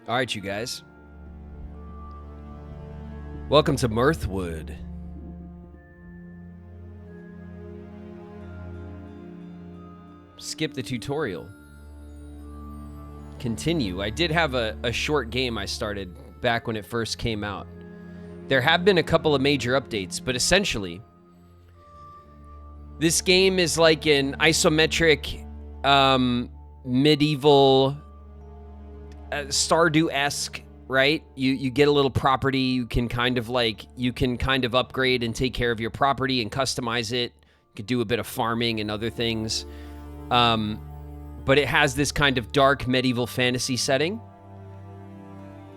All right, you guys. Welcome to Mirthwood. Skip the tutorial. Continue. I did have a short game I started back when it first came out. There have been a couple of major updates, but essentially, this game is like an isometric, medieval, Stardew-esque, right? You get a little property, you can kind of upgrade and take care of your property and customize it. You could do a bit of farming and other things. But it has this kind of dark medieval fantasy setting.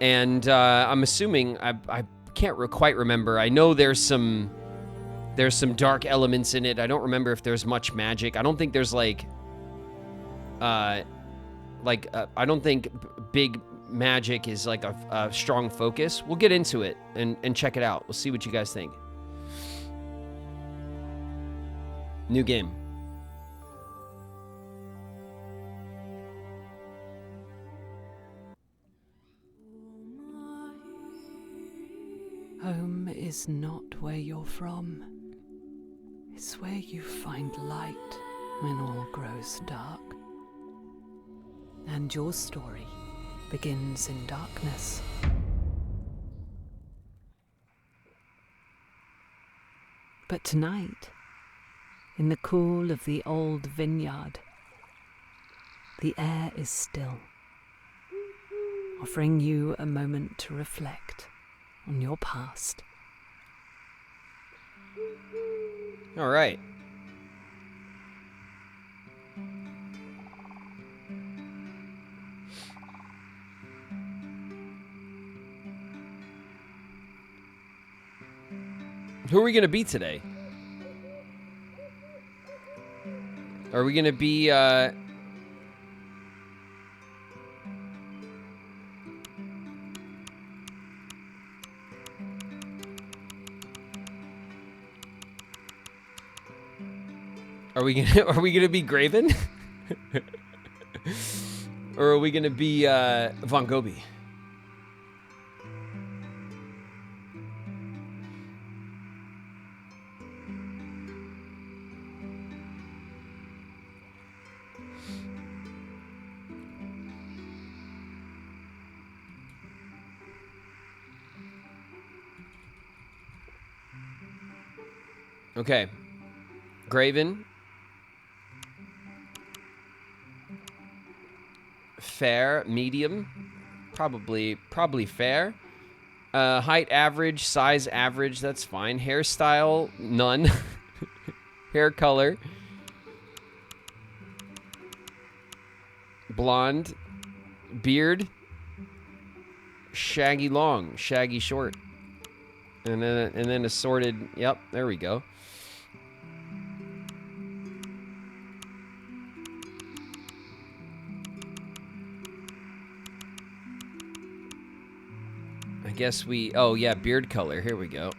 And I'm assuming, I can't quite remember. I know there's some dark elements in it. I don't remember if there's much magic. I don't think there's I don't think big magic is like a strong focus. We'll get into it and check it out. We'll see what you guys think. New game. Home is not where you're from. It's where you find light when all grows dark. And your story begins in darkness. But tonight, in the cool of the old vineyard, the air is still, offering you a moment to reflect on your past. All right. Who are we going to be today? Are we going to be, Are we gonna be Graven? Or are we gonna be Von Gobi? Okay. Graven. Fair, medium, probably fair. Height average, size average, that's fine. Hairstyle, none. Hair color, blonde. Beard, shaggy long, shaggy short, and then assorted. Yep, there we go. Guess oh yeah, beard color, here we go.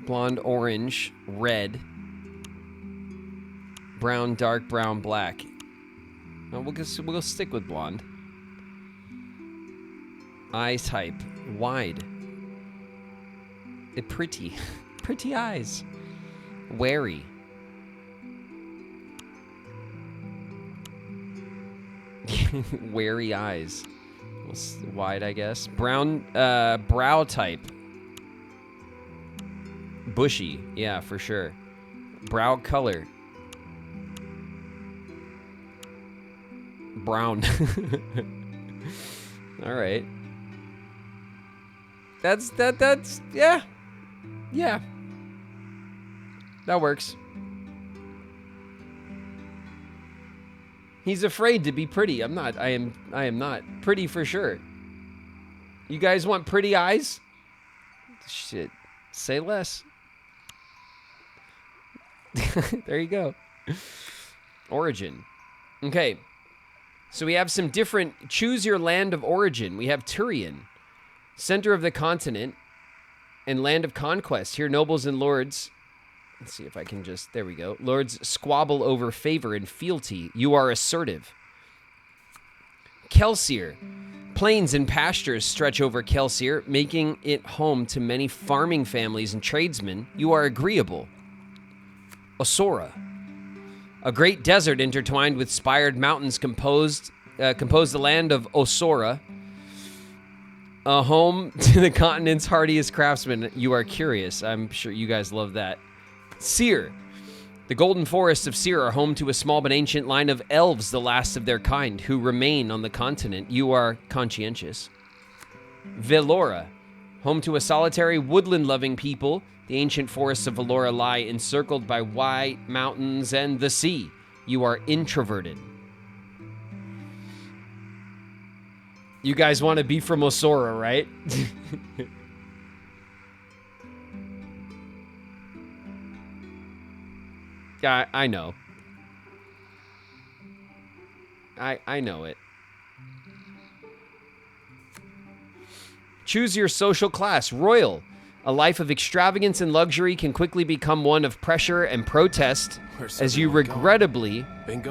Blonde, orange, red, brown, dark brown, black. No, we'll stick with blonde. Eye type, wide. Pretty eyes. Wary. Wary eyes. Wide, I guess. Brown, brow type. Bushy. Yeah, for sure. Brow color. Brown. All right. That's, yeah. Yeah. That works. He's afraid to be pretty. I'm not. I am not. Pretty for sure. You guys want pretty eyes? Shit. Say less. There you go. Origin. Okay. So we have some different... Choose your land of origin. We have Turian. Center of the continent and land of conquest. Here nobles and lords Let's see if I can just... There we go. Lords squabble over favor and fealty. You are assertive. Kelsier. Plains and pastures stretch over Kelsier, making it home to many farming families and tradesmen. You are agreeable. Osora. A great desert intertwined with spired mountains compose the land of Osora, a home to the continent's hardiest craftsmen. You are curious. I'm sure you guys love that. Seer. The golden forests of Seer are home to a small but ancient line of elves, the last of their kind, who remain on the continent. You are conscientious. Velora. Home to a solitary, woodland-loving people. The ancient forests of Velora lie encircled by white mountains and the sea. You are introverted. You guys want to be from Osora, right? Yeah, I know. I know it. Choose your social class. Royal. A life of extravagance and luxury can quickly become one of pressure and protest, as you regrettably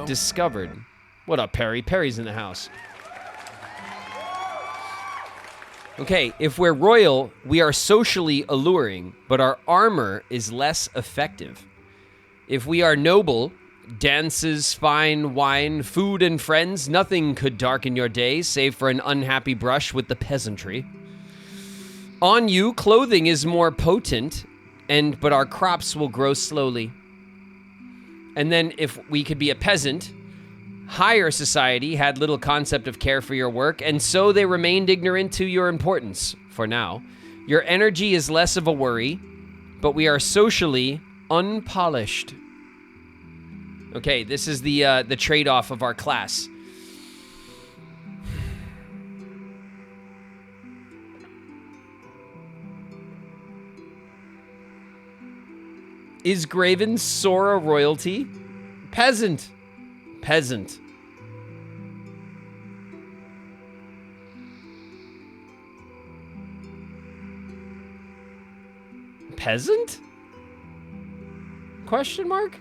discovered. What up, Perry? Perry's in the house. Okay, if we're royal, we are socially alluring, but our armor is less effective. If we are noble, dances, fine wine, food, and friends, nothing could darken your days save for an unhappy brush with the peasantry. On you, clothing is more potent, but our crops will grow slowly. And then if we could be a peasant, higher society had little concept of care for your work, and so they remained ignorant to your importance, for now. Your energy is less of a worry, but we are socially unpolished. Okay, this is the trade-off of our class. Is Graven Sora royalty? Peasant. Peasant. Peasant? Question mark?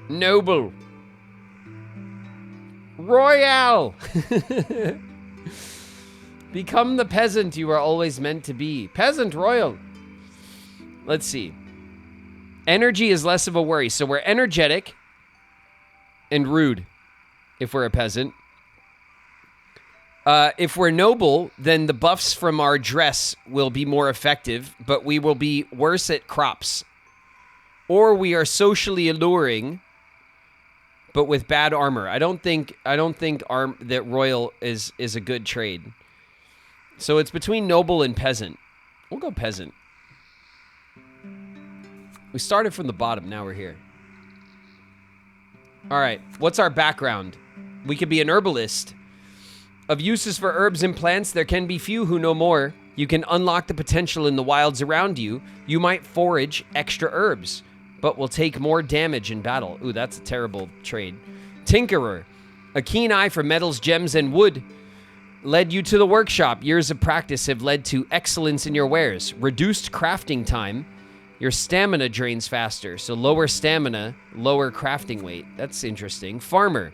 Noble. Royale. Become the peasant you are always meant to be. Peasant royal. Let's see. Energy is less of a worry. So we're energetic and rude if we're a peasant. If we're noble, then the buffs from our dress will be more effective, but we will be worse at crops. Or we are socially alluring, but with bad armor. I don't think that royal is a good trade. So it's between noble and peasant. We'll go peasant. We started from the bottom, now we're here. All right, what's our background? We could be an herbalist. Of uses for herbs and plants, there can be few who know more. You can unlock the potential in the wilds around you. You might forage extra herbs, but will take more damage in battle. Ooh, that's a terrible trade. Tinkerer. A keen eye for metals, gems, and wood led you to the workshop. Years of practice have led to excellence in your wares. Reduced crafting time. Your stamina drains faster, so lower stamina, lower crafting weight. That's interesting. Farmer.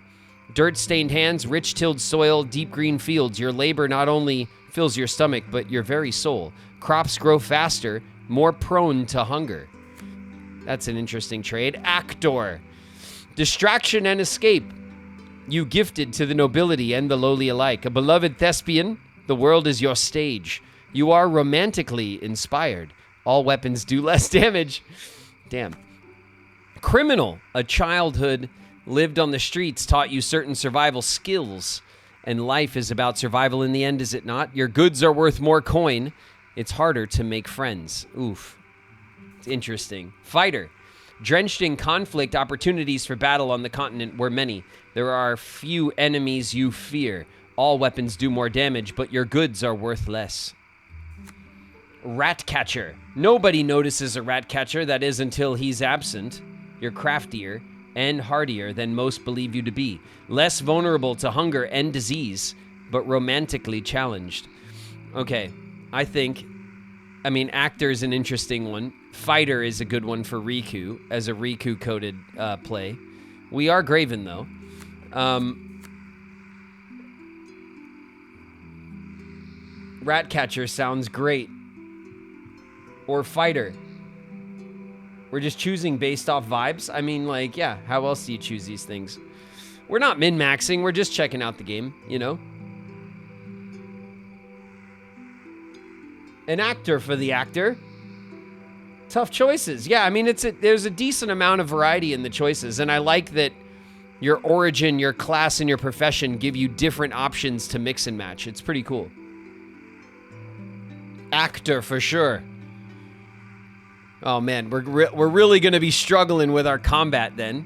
Dirt-stained hands, rich-tilled soil, deep green fields. Your labor not only fills your stomach, but your very soul. Crops grow faster, more prone to hunger. That's an interesting trade. Actor. Distraction and escape. You gifted to the nobility and the lowly alike. A beloved thespian, the world is your stage. You are romantically inspired. All weapons do less damage. Damn. Criminal. A childhood lived on the streets taught you certain survival skills. And life is about survival in the end, is it not? Your goods are worth more coin. It's harder to make friends. Oof. It's interesting. Fighter. Drenched in conflict, opportunities for battle on the continent were many. There are few enemies you fear. All weapons do more damage, but your goods are worth less. Rat catcher. Nobody notices a rat catcher, that is until he's absent. You're craftier and hardier than most believe you to be. Less vulnerable to hunger and disease, but romantically challenged. Okay. I mean, actor is an interesting one. Fighter is a good one for Riku, as a Riku-coded play. We are Graven, though. Ratcatcher sounds great. Or Fighter. We're just choosing based off vibes? I mean, like, yeah, how else do you choose these things? We're not min-maxing, we're just checking out the game, you know? An actor for the actor. Tough choices. Yeah, I mean, there's a decent amount of variety in the choices, and I like that your origin, your class, and your profession give you different options to mix and match. It's pretty cool. Actor for sure. Oh man, we're really gonna be struggling with our combat then.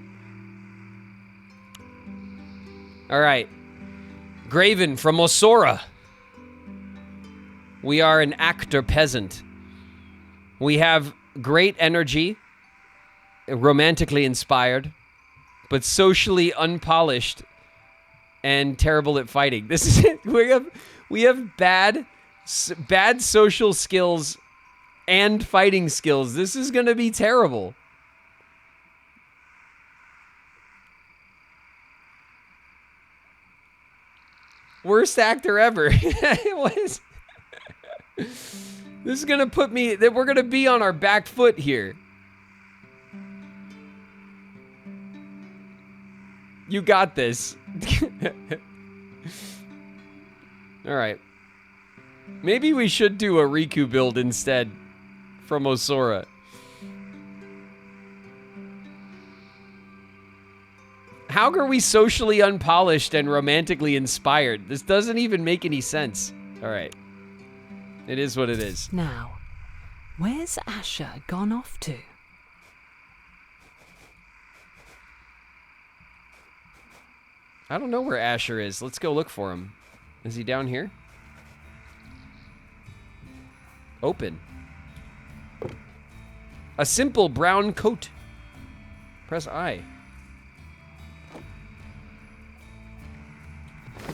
All right, Graven from Osora. We are an actor peasant. We have great energy, romantically inspired, but socially unpolished and terrible at fighting. This is it. We have bad social skills and fighting skills. This is going to be terrible. Worst actor ever. This is going to put me, that we're going to be on our back foot here. You got this. All right. Maybe we should do a Riku build instead from Osora. How are we socially unpolished and romantically inspired? This doesn't even make any sense. All right. It is what it is. Now, where's Asher gone off to? I don't know where Asher is. Let's go look for him. Is he down here? Open. A simple brown coat. Press I.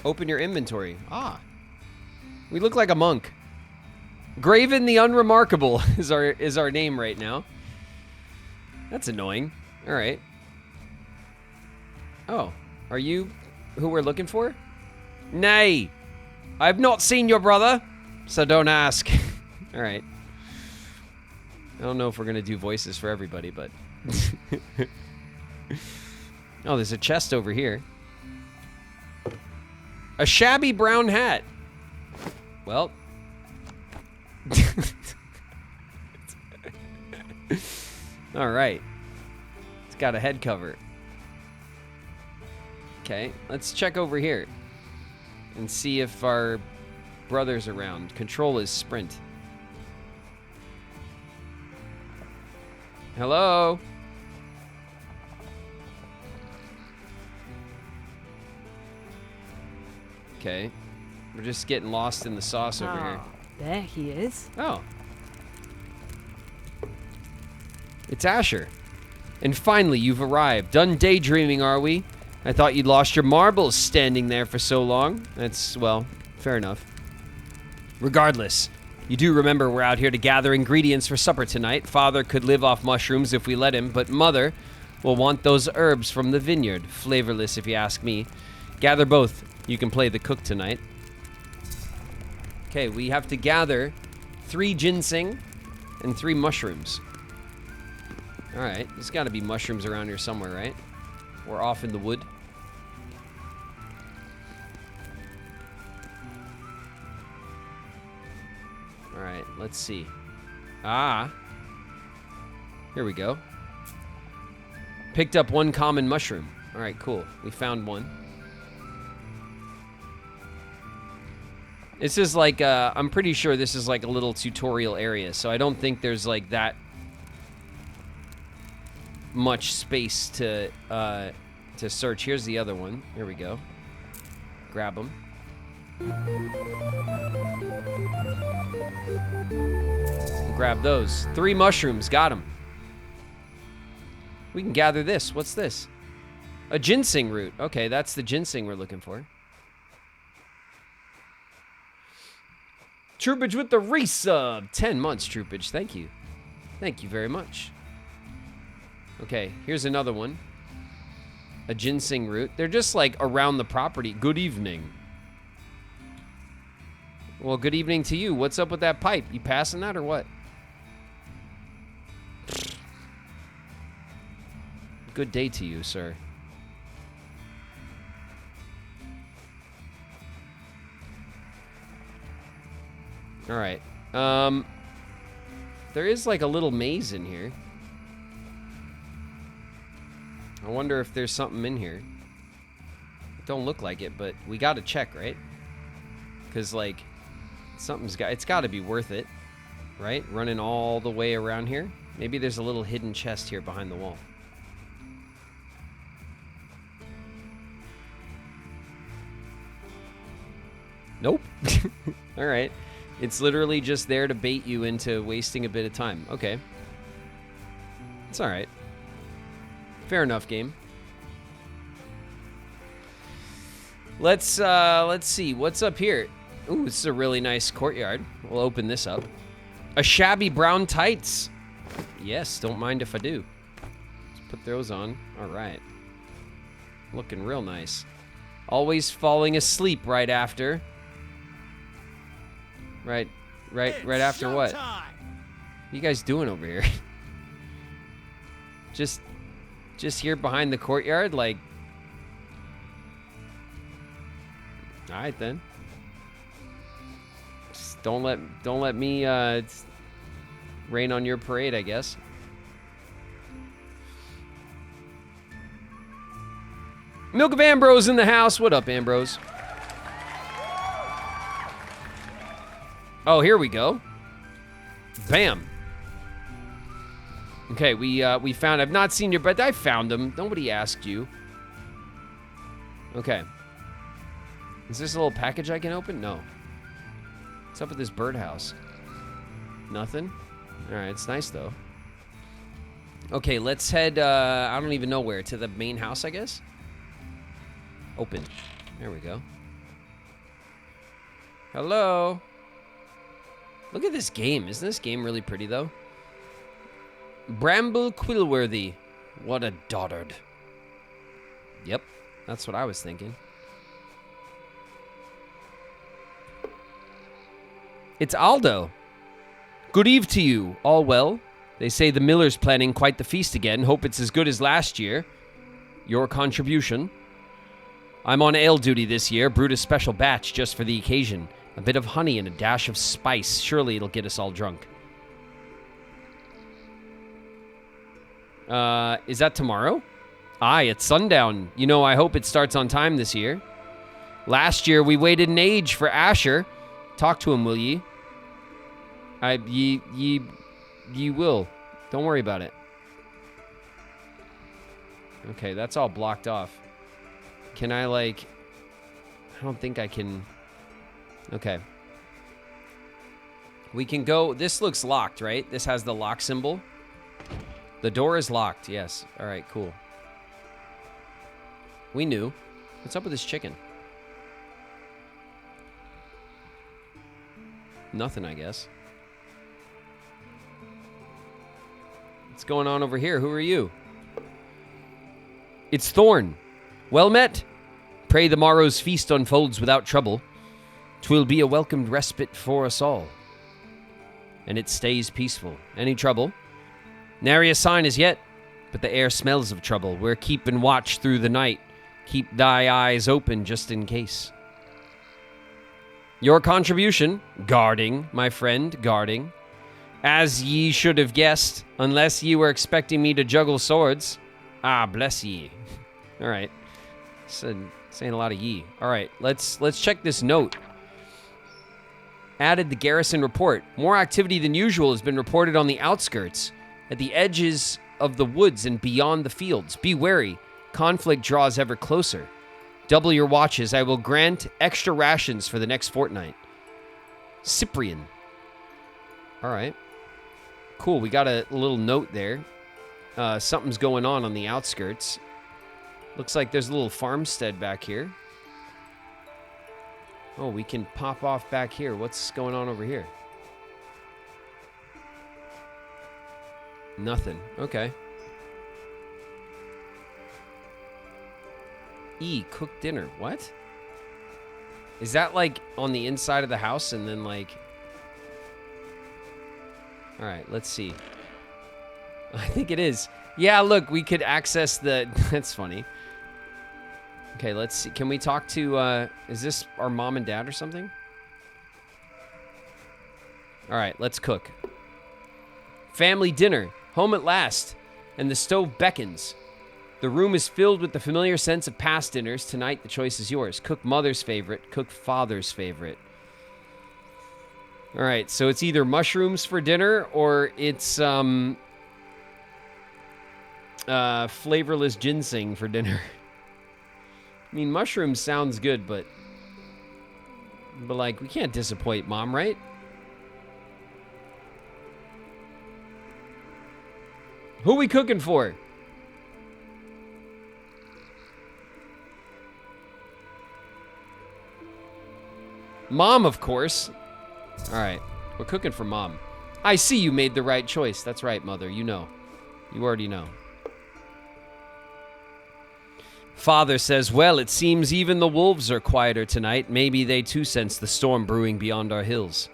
Open your inventory. Ah. We look like a monk. Graven the Unremarkable is our name right now. That's annoying. All right. Oh, are you who we're looking for? Nay, I've not seen your brother, so don't ask. All right. I don't know if we're gonna do voices for everybody, but oh, there's a chest over here. A shabby brown hat. Well. All right. It's got a head cover. Okay, let's check over here and see if our brother's around. Control is sprint. Hello? Okay. We're just getting lost in the sauce over here. There he is. Oh. It's Asher. And finally, you've arrived. Done daydreaming, are we? I thought you'd lost your marbles standing there for so long. That's, well, fair enough. Regardless, you do remember we're out here to gather ingredients for supper tonight. Father could live off mushrooms if we let him, but Mother will want those herbs from the vineyard. Flavorless, if you ask me. Gather both. You can play the cook tonight. Okay, we have to gather 3 ginseng and 3 mushrooms. All right, there's got to be mushrooms around here somewhere, right? Or off in the wood. All right, let's see. Ah. Here we go. Picked up 1 common mushroom. All right, cool. We found one. This is like, I'm pretty sure this is like a little tutorial area, so I don't think there's like that much space to search. Here's the other one. Here we go. Grab them. Grab those. 3 mushrooms. Got them. We can gather this. What's this? A ginseng root. Okay, that's the ginseng we're looking for. Troopage with the resub. 10 months, Troopage. Thank you. Thank you very much. Okay, here's another one. A ginseng root. They're just like around the property. Good evening. Well, good evening to you. What's up with that pipe? You passing that or what? Good day to you, sir. All right. There is like a little maze in here. I wonder if there's something in here. It don't look like it, but we got to check, right? Because like it's got to be worth it, right? Running all the way around here. Maybe there's a little hidden chest here behind the wall. Nope. All right. It's literally just there to bait you into wasting a bit of time. Okay. It's all right. Fair enough, game. Let's see. What's up here? Ooh, this is a really nice courtyard. We'll open this up. A shabby brown tights. Yes, don't mind if I do. Let's put those on. All right. Looking real nice. Always falling asleep right after. Right after what? What are you guys doing over here? just here behind the courtyard, like. All right then. Just don't let me rain on your parade, I guess. Milk of Ambrose in the house. What up, Ambrose? Oh, here we go. Bam. Okay, we found. I've not seen your, but I found him. Nobody asked you. Okay. Is this a little package I can open? No. What's up with this birdhouse? Nothing. All right, it's nice though. Okay, let's head. I don't even know where, to the main house, I guess. Open. There we go. Hello. Look at this game. Isn't this game really pretty, though? Bramble Quillworthy. What a dotard. Yep, that's what I was thinking. It's Aldo. Good eve to you. All well? They say the miller's planning quite the feast again. Hope it's as good as last year. Your contribution? I'm on ale duty this year. Brewed a special batch just for the occasion. A bit of honey and a dash of spice. Surely it'll get us all drunk. Is that tomorrow? Aye, it's sundown. You know, I hope it starts on time this year. Last year, we waited an age for Asher. Talk to him, will ye? Ye will. Don't worry about it. Okay, that's all blocked off. Can I, like... I don't think I can... Okay. We can go... This looks locked, right? This has the lock symbol. The door is locked, yes. All right, cool. We knew. What's up with this chicken? Nothing, I guess. What's going on over here? Who are you? It's Thorn. Well met. Pray the morrow's feast unfolds without trouble. 'Twill be a welcomed respite for us all. And it stays peaceful. Any trouble? Nary a sign as yet, but the air smells of trouble. We're keeping watch through the night. Keep thy eyes open just in case. Your contribution? Guarding, my friend, guarding. As ye should have guessed, unless ye were expecting me to juggle swords. Ah, bless ye. All right. Saying a lot of ye. All right, let's check this note. Added the garrison report. More activity than usual has been reported on the outskirts, at the edges of the woods and beyond the fields. Be wary. Conflict draws ever closer. Double your watches. I will grant extra rations for the next fortnight. Cyprian. All right. Cool. We got a little note there. Something's going on the outskirts. Looks like there's a little farmstead back here. Oh, we can pop off back here. What's going on over here? Nothing. Okay. E, cook dinner. What? Is that like on the inside of the house and then like... All right, let's see. I think it is. Yeah, look, we could access the... That's funny. Okay, let's see. Can we talk to... Is this our mom and dad or something? All right, let's cook. Family dinner. Home at last. And the stove beckons. The room is filled with the familiar sense of past dinners. Tonight, the choice is yours. Cook mother's favorite. Cook father's favorite. All right, so it's either mushrooms for dinner or it's flavorless ginseng for dinner. I mean, mushrooms sounds good, but like, we can't disappoint mom, right? Who we cooking for? Mom, of course. All right, we're cooking for mom. I see you made the right choice. That's right, mother. You know. You already know. Father says, well, it seems even the wolves are quieter tonight. Maybe they too sense the storm brewing beyond our hills.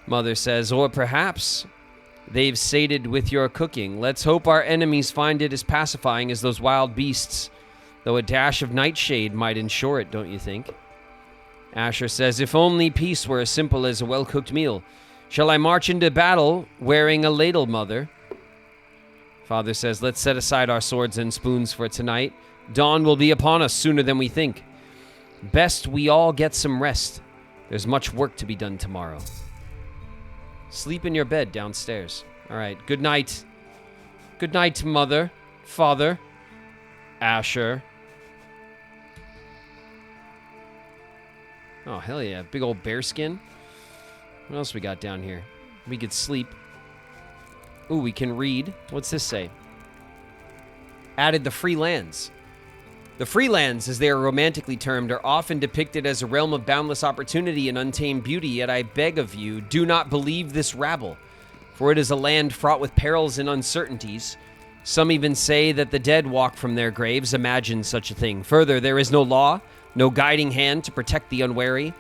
Mother says, or perhaps they've sated with your cooking. Let's hope our enemies find it as pacifying as those wild beasts, though a dash of nightshade might ensure it, don't you think? Asher says, if only peace were as simple as a well-cooked meal. Shall I march into battle wearing a ladle, Mother? Father says, let's set aside our swords and spoons for tonight. Dawn will be upon us sooner than we think. Best we all get some rest. There's much work to be done tomorrow. Sleep in your bed downstairs. All right, good night. Good night, Mother, Father, Asher. Oh, hell yeah. Big old bear skin. What else we got down here? We could sleep. Ooh, we can read. What's this say? Added the free lands. The free lands, as they are romantically termed, are often depicted as a realm of boundless opportunity and untamed beauty, yet I beg of you, do not believe this rabble, for it is a land fraught with perils and uncertainties. Some even say that the dead walk from their graves. Imagine such a thing. Further, there is no law, no guiding hand to protect the unwary.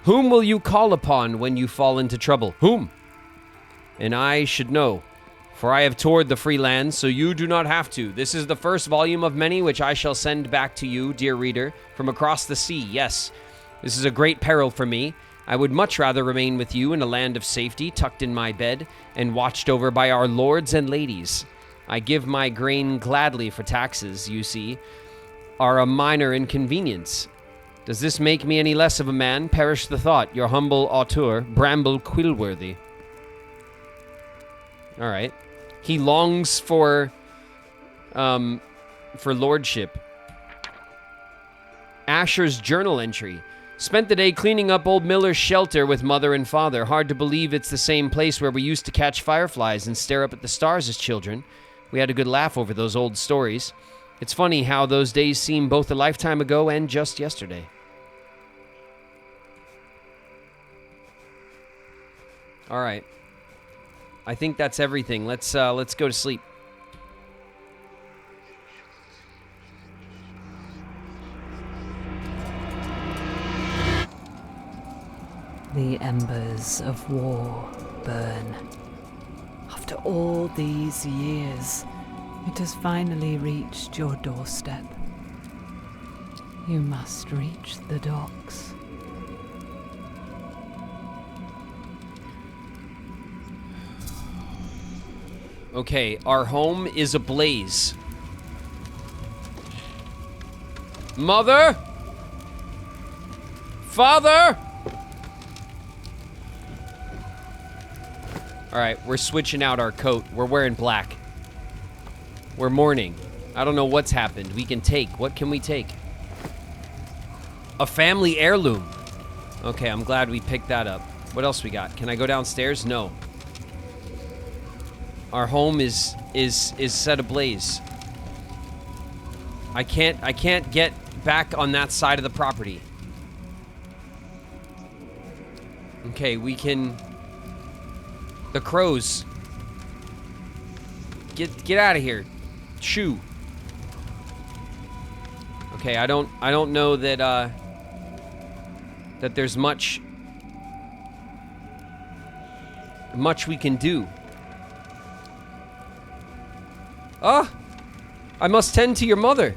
Whom will you call upon when you fall into trouble? Whom? And I should know, for I have toured the free lands, so you do not have to. This is the first volume of many which I shall send back to you, dear reader, from across the sea. Yes, this is a great peril for me. I would much rather remain with you in a land of safety, tucked in my bed, and watched over by our lords and ladies. I give my grain gladly for taxes, you see, are a minor inconvenience. Does this make me any less of a man? Perish the thought, your humble auteur, Bramble Quillworthy. All right. He longs for lordship. Asher's journal entry. Spent the day cleaning up old Miller's shelter with mother and father. Hard to believe it's the same place where we used to catch fireflies and stare up at the stars as children. We had a good laugh over those old stories. It's funny how those days seem both a lifetime ago and just yesterday. All right. I think that's everything. Let's go to sleep. The embers of war burn. After all these years, it has finally reached your doorstep. You must reach the docks. Okay, our home is ablaze. Mother? Father? All right, we're switching out our coat. We're wearing black. We're mourning. I don't know what's happened. We can take. What can we take? A family heirloom. Okay, I'm glad we picked that up. What else we got? Can I go downstairs? No. Our home is set ablaze. I can't get back on that side of the property. Okay, we can... The crows. Get out of here. Shoo. Okay, I don't know that that there's much we can do. Ah! I must tend to your mother.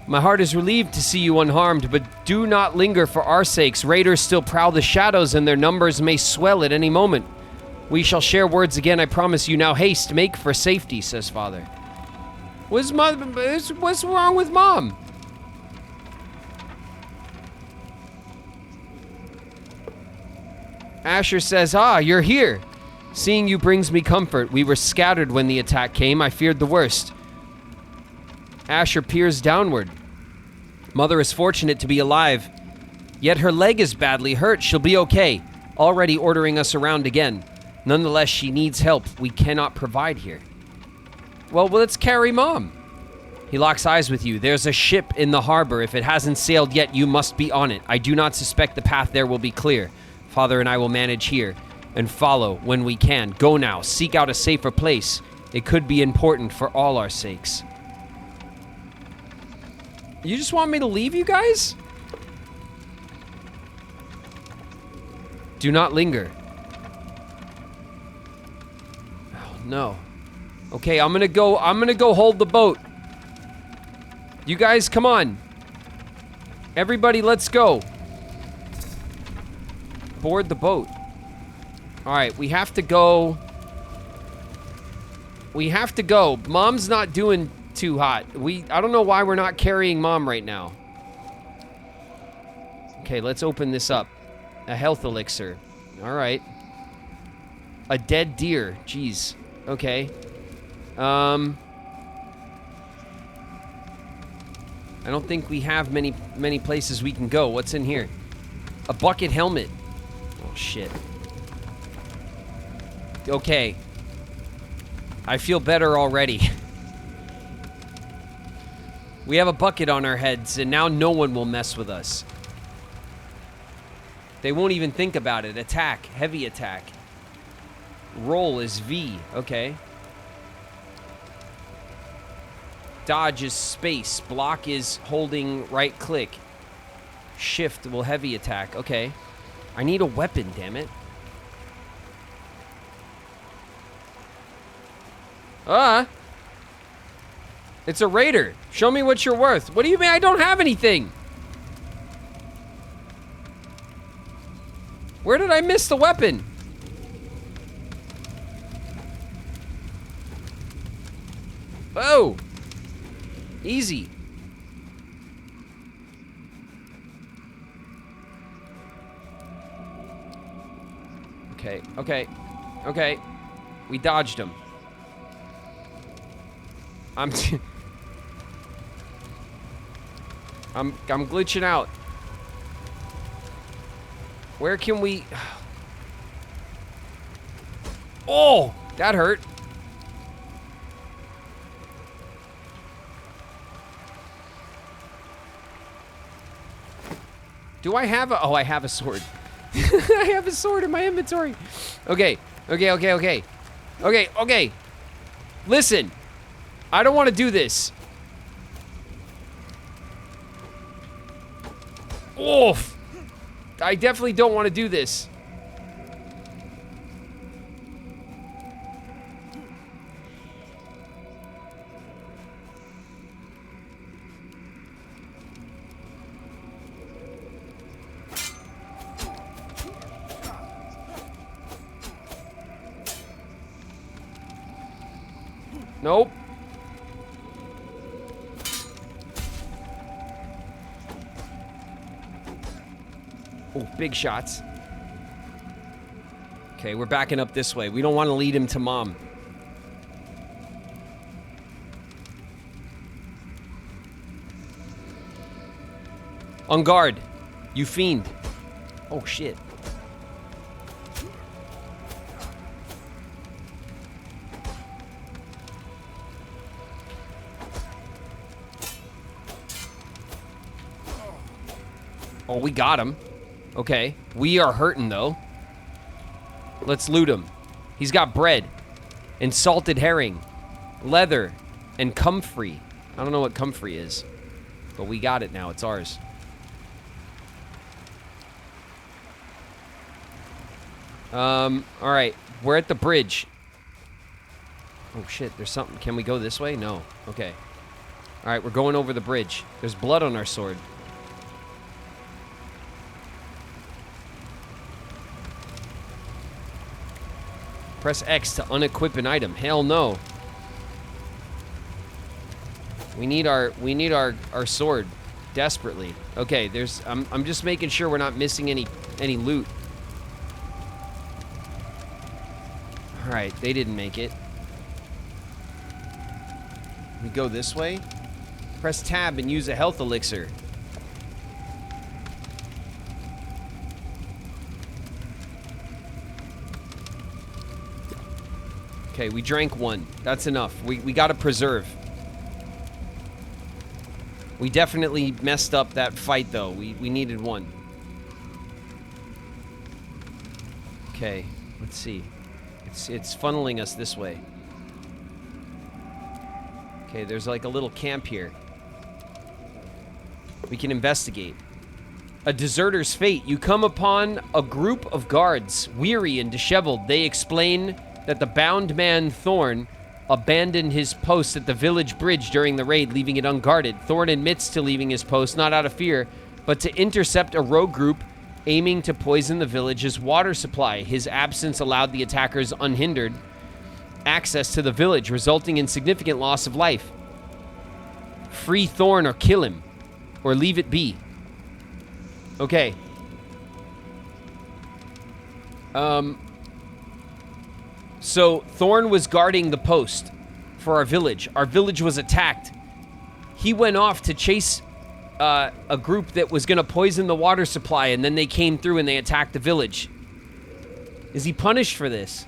My heart is relieved to see you unharmed, but do not linger for our sakes. Raiders still prowl the shadows, and their numbers may swell at any moment. We shall share words again, I promise you. Now haste, make for safety, says father. What's wrong with Mom? Asher says, "Ah, you're here. Seeing you brings me comfort. We were scattered when the attack came. I feared the worst." Asher peers downward. Mother is fortunate to be alive. Yet her leg is badly hurt. She'll be okay. Already ordering us around again. Nonetheless, she needs help. We cannot provide here. Well, let's carry Mom. He locks eyes with you. There's a ship in the harbor. If it hasn't sailed yet, you must be on it. I do not suspect the path there will be clear. Father and I will manage here and follow when we can. Go now. Seek out a safer place. It could be important for all our sakes. You just want me to leave you guys? Do not linger. Oh, no. Okay, I'm gonna go hold the boat. You guys, come on. Everybody, let's go. Board the boat. Alright, we have to go. We have to go. Mom's not doing too hot. I don't know why we're not carrying Mom right now. Okay, let's open this up. A health elixir. Alright. A dead deer. Jeez. Okay. I don't think we have many places we can go. What's in here? A bucket helmet. Oh, shit. Okay. I feel better already. We have a bucket on our heads, and now no one will mess with us. They won't even think about it. Attack. Heavy attack. Roll is V. Okay. Dodge is space. Block is holding right click. Shift will heavy attack. Okay. I need a weapon, damn it. It's a raider. Show me what you're worth. What do you mean I don't have anything? Where did I miss the weapon? Oh. Easy. Okay. We dodged him. I'm glitching out. Where can we... Oh, that hurt. Do I have a... Oh, I have a sword. I have a sword in my inventory. Okay. Listen. I don't want to do this. Oof. I definitely don't want to do this. Nope. Oh, big shots. Okay, we're backing up this way. We don't want to lead him to Mom. On guard. You fiend. Oh, shit. Oh, we got him. Okay. We are hurting, though. Let's loot him. He's got bread and salted herring, leather, and comfrey. I don't know what comfrey is, but we got it now. It's ours. All right. We're at the bridge. Oh, shit. There's something. Can we go this way? No. Okay. All right. We're going over the bridge. There's blood on our sword. Press X to unequip an item. Hell no. We need our sword desperately. Okay, there's I'm just making sure we're not missing any loot. All right, they didn't make it. We go this way. Press tab and use a health elixir. Okay, we drank one. That's enough. We got to preserve. We definitely messed up that fight, though. We needed one. Okay, let's see. It's funneling us this way. Okay, there's like a little camp here. We can investigate. A deserter's fate. You come upon a group of guards, weary and disheveled. They explain that the bound man Thorn abandoned his post at the village bridge during the raid, leaving it unguarded. Thorn admits to leaving his post, not out of fear, but to intercept a rogue group aiming to poison the village's water supply. His absence allowed the attackers unhindered access to the village, resulting in significant loss of life. Free Thorn or kill him, or leave it be. Okay. So Thorn was guarding the post for our village. Our village was attacked. He went off to chase a group that was going to poison the water supply, and then they came through and they attacked the village. Is he punished for this?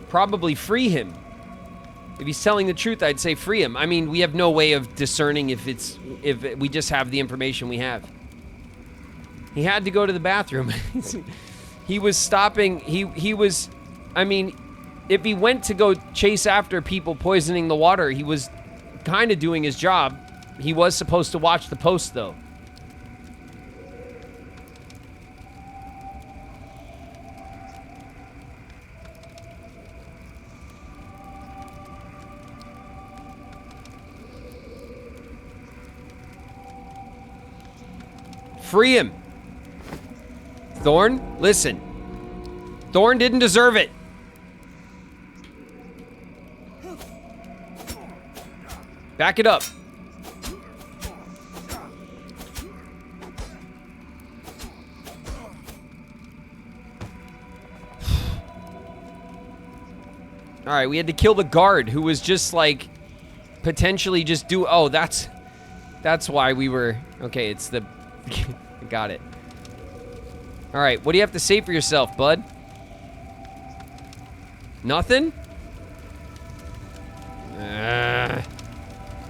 Probably free him. If he's telling the truth, I'd say free him. I mean, we have no way of discerning if we just have the information we have. He had to go to the bathroom. He was stopping. He was, I mean, if he went to go chase after people poisoning the water, he was kind of doing his job. He was supposed to watch the post, though. Free him. Thorn, listen. Thorn didn't deserve it. Back it up. All right, we had to kill the guard who was just like potentially just do. Oh, that's why we were. Okay, it's the. Got it. All right, what do you have to say for yourself, bud? Nothing? I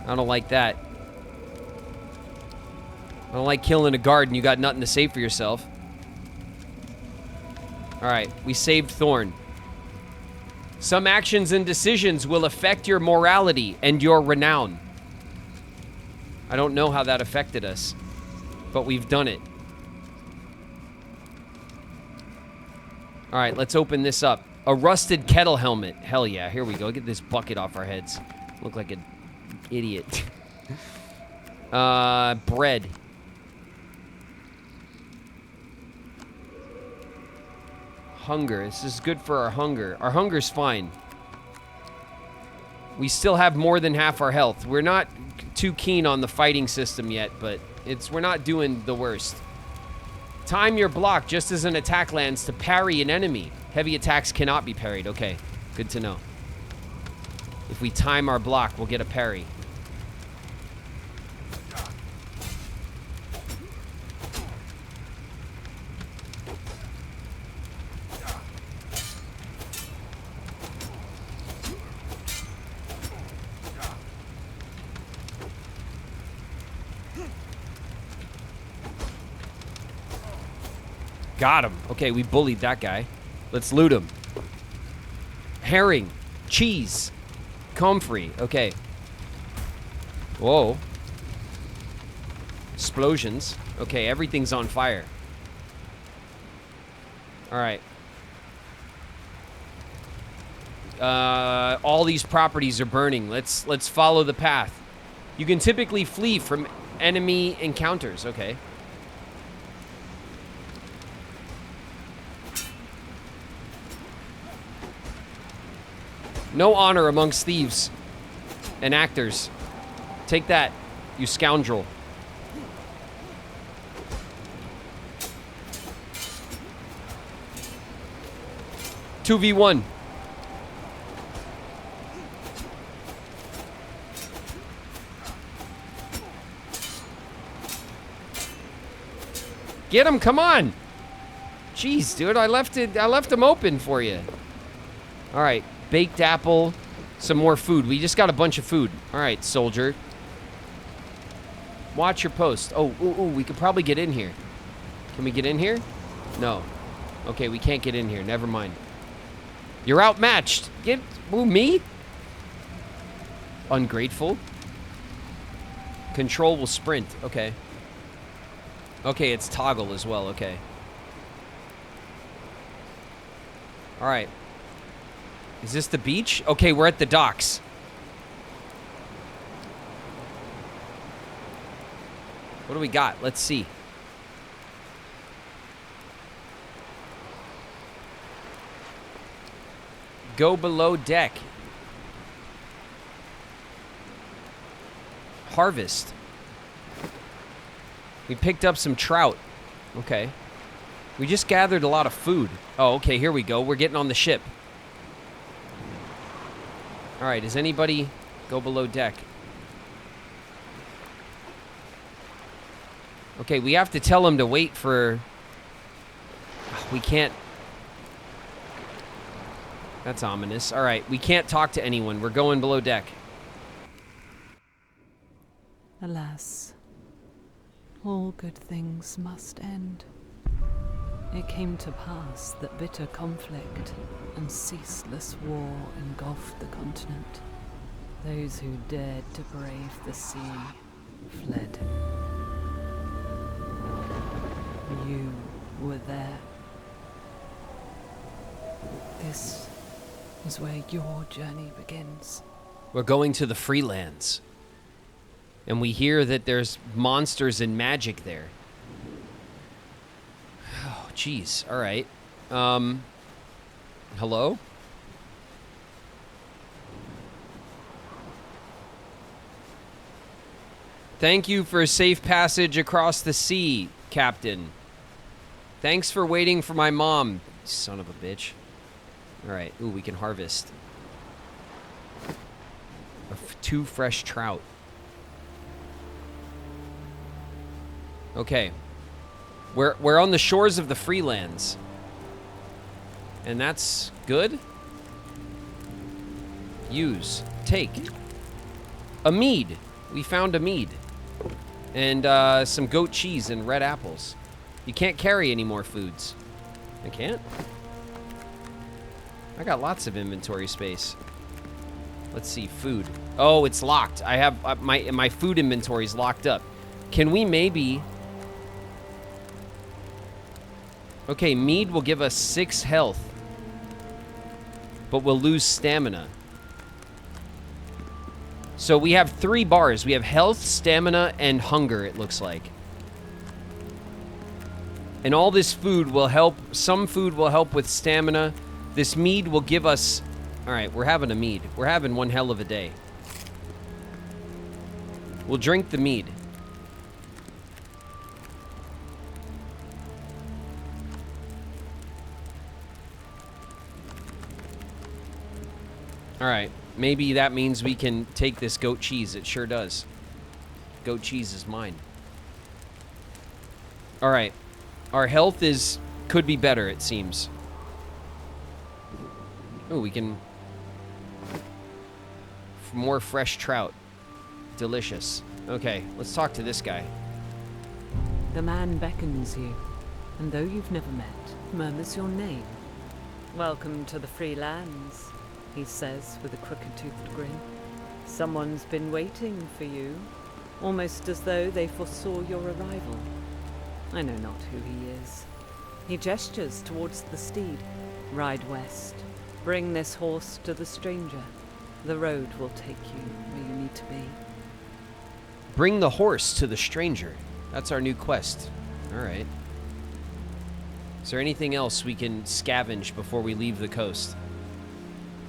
don't like that. I don't like killing a guard and you got nothing to say for yourself. All right, we saved Thorn. Some actions and decisions will affect your morality and your renown. I don't know how that affected us, but we've done it. All right, let's open this up. A rusted kettle helmet. Hell yeah, here we go. Get this bucket off our heads. Look like an idiot. Bread. Hunger. This is good for our hunger. Our hunger's fine. We still have more than half our health. We're not too keen on the fighting system yet, but we're not doing the worst. Time your block just as an attack lands to parry an enemy. Heavy attacks cannot be parried. Okay, good to know. If we time our block, we'll get a parry. Got him. Okay, we bullied that guy. Let's loot him. Herring. Cheese. Comfrey. Okay. Whoa. Explosions. Okay, everything's on fire. Alright. All these properties are burning. Let's follow the path. You can typically flee from enemy encounters. Okay. No honor amongst thieves and actors. Take that, you scoundrel. Two v one. Get him, come on. Jeez, dude, I left him open for you. All right, baked apple, some more food. We just got a bunch of food. All right, soldier. Watch your post. Oh, we could probably get in here. Can we get in here? No. Okay, we can't get in here. Never mind. You're outmatched. Me? Ungrateful. Control will sprint. Okay. Okay, it's toggle as well. Okay. All right. Is this the beach? Okay, we're at the docks. What do we got? Let's see. Go below deck. Harvest. We picked up some trout. Okay. We just gathered a lot of food. Oh, okay, here we go. We're getting on the ship. All right, does anybody go below deck? Okay, we have to tell him to wait for... We can't... That's ominous. All right, we can't talk to anyone. We're going below deck. Alas, all good things must end. It came to pass that bitter conflict and ceaseless war engulfed the continent. Those who dared to brave the sea fled. You were there. This is where your journey begins. We're going to the Freelands. And we hear that there's monsters and magic there. Oh, jeez. All right. Hello? Thank you for a safe passage across the sea, Captain. Thanks for waiting for my mom, son of a bitch. All right. Ooh, we can harvest. 2 fresh trout. Okay. We're on the shores of the Freelands. And that's good. Use. Take. A mead. We found a mead. And some goat cheese and red apples. You can't carry any more foods. I can't? I got lots of inventory space. Let's see, food. Oh, it's locked. I have my food inventory's locked up. Can we maybe... Okay, mead will give us 6 health. But we'll lose stamina. So we have 3 bars. We have health, stamina, and hunger, it looks like. And all this food will help. Some food will help with stamina. This mead will give us... Alright, we're having a mead. We're having one hell of a day. We'll drink the mead. Alright, maybe that means we can take this goat cheese. It sure does. Goat cheese is mine. Alright. Our health could be better, it seems. Oh, we can... More fresh trout. Delicious. Okay, let's talk to this guy. The man beckons you. and though you've never met, murmurs your name. "Welcome to the free lands," he says with a crooked-toothed grin. "Someone's been waiting for you, almost as though they foresaw your arrival. I know not who he is." He gestures towards the steed. "Ride west. Bring this horse to the stranger. The road will take you where you need to be." Bring the horse to the stranger. That's our new quest. All right. Is there anything else we can scavenge before we leave the coast?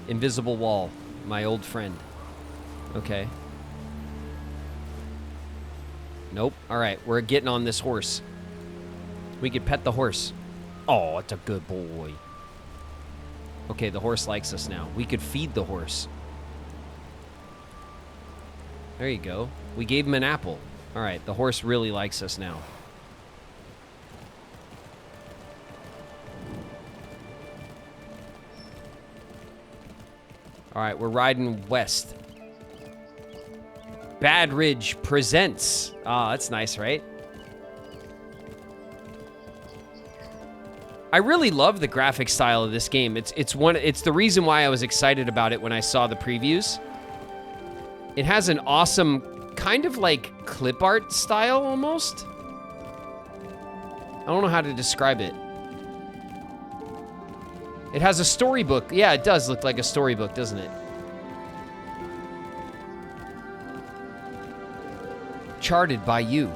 Invisible wall, my old friend. Okay. Nope. All right, we're getting on this horse. We could pet the horse. Oh, it's a good boy. Okay, the horse likes us now. We could feed the horse. There you go. We gave him an apple. All right, the horse really likes us now. All right, we're riding west. Bad Ridge presents. Ah, that's nice, right? I really love the graphic style of this game. It's the reason why I was excited about it when I saw the previews. It has an awesome kind of like clip art style almost. I don't know how to describe it. It has a storybook. Yeah, it does look like a storybook, doesn't it? Charted by you.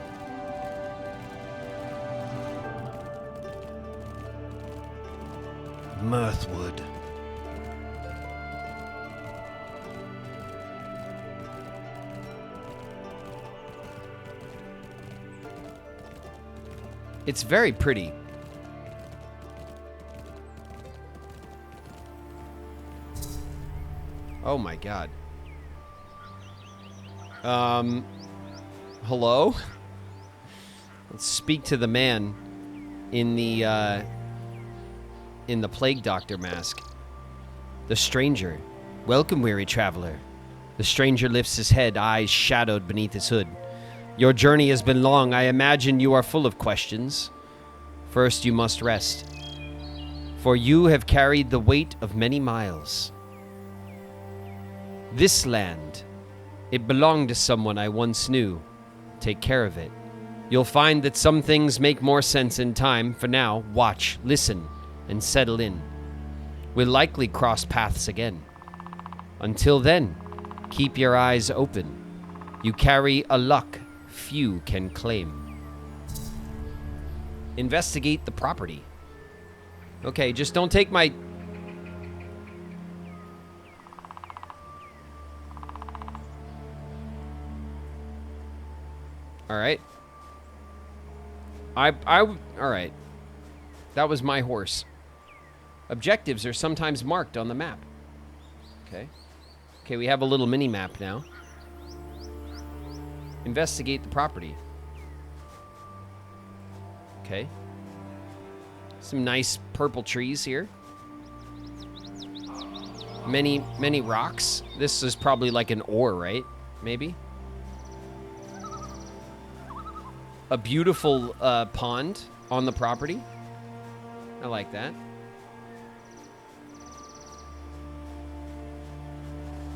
Mirthwood. It's very pretty. Oh my god. Hello? Let's speak to the man in the plague doctor mask. The stranger. Welcome, weary traveler. The stranger lifts his head, eyes shadowed beneath his hood. Your journey has been long. I imagine you are full of questions. First, you must rest, for you have carried the weight of many miles. This land, it belonged to someone I once knew. Take care of it. You'll find that some things make more sense in time. For now, watch, listen, and settle in. We'll likely cross paths again. Until then, keep your eyes open. You carry a luck few can claim. Investigate the property. Okay, just don't take my... All right. All right. That was my horse. Objectives are sometimes marked on the map. Okay. Okay, we have a little mini map now. Investigate the property. Okay. Some nice purple trees here. Many rocks. This is probably like an ore, right? Maybe. A beautiful pond on the property. I like that.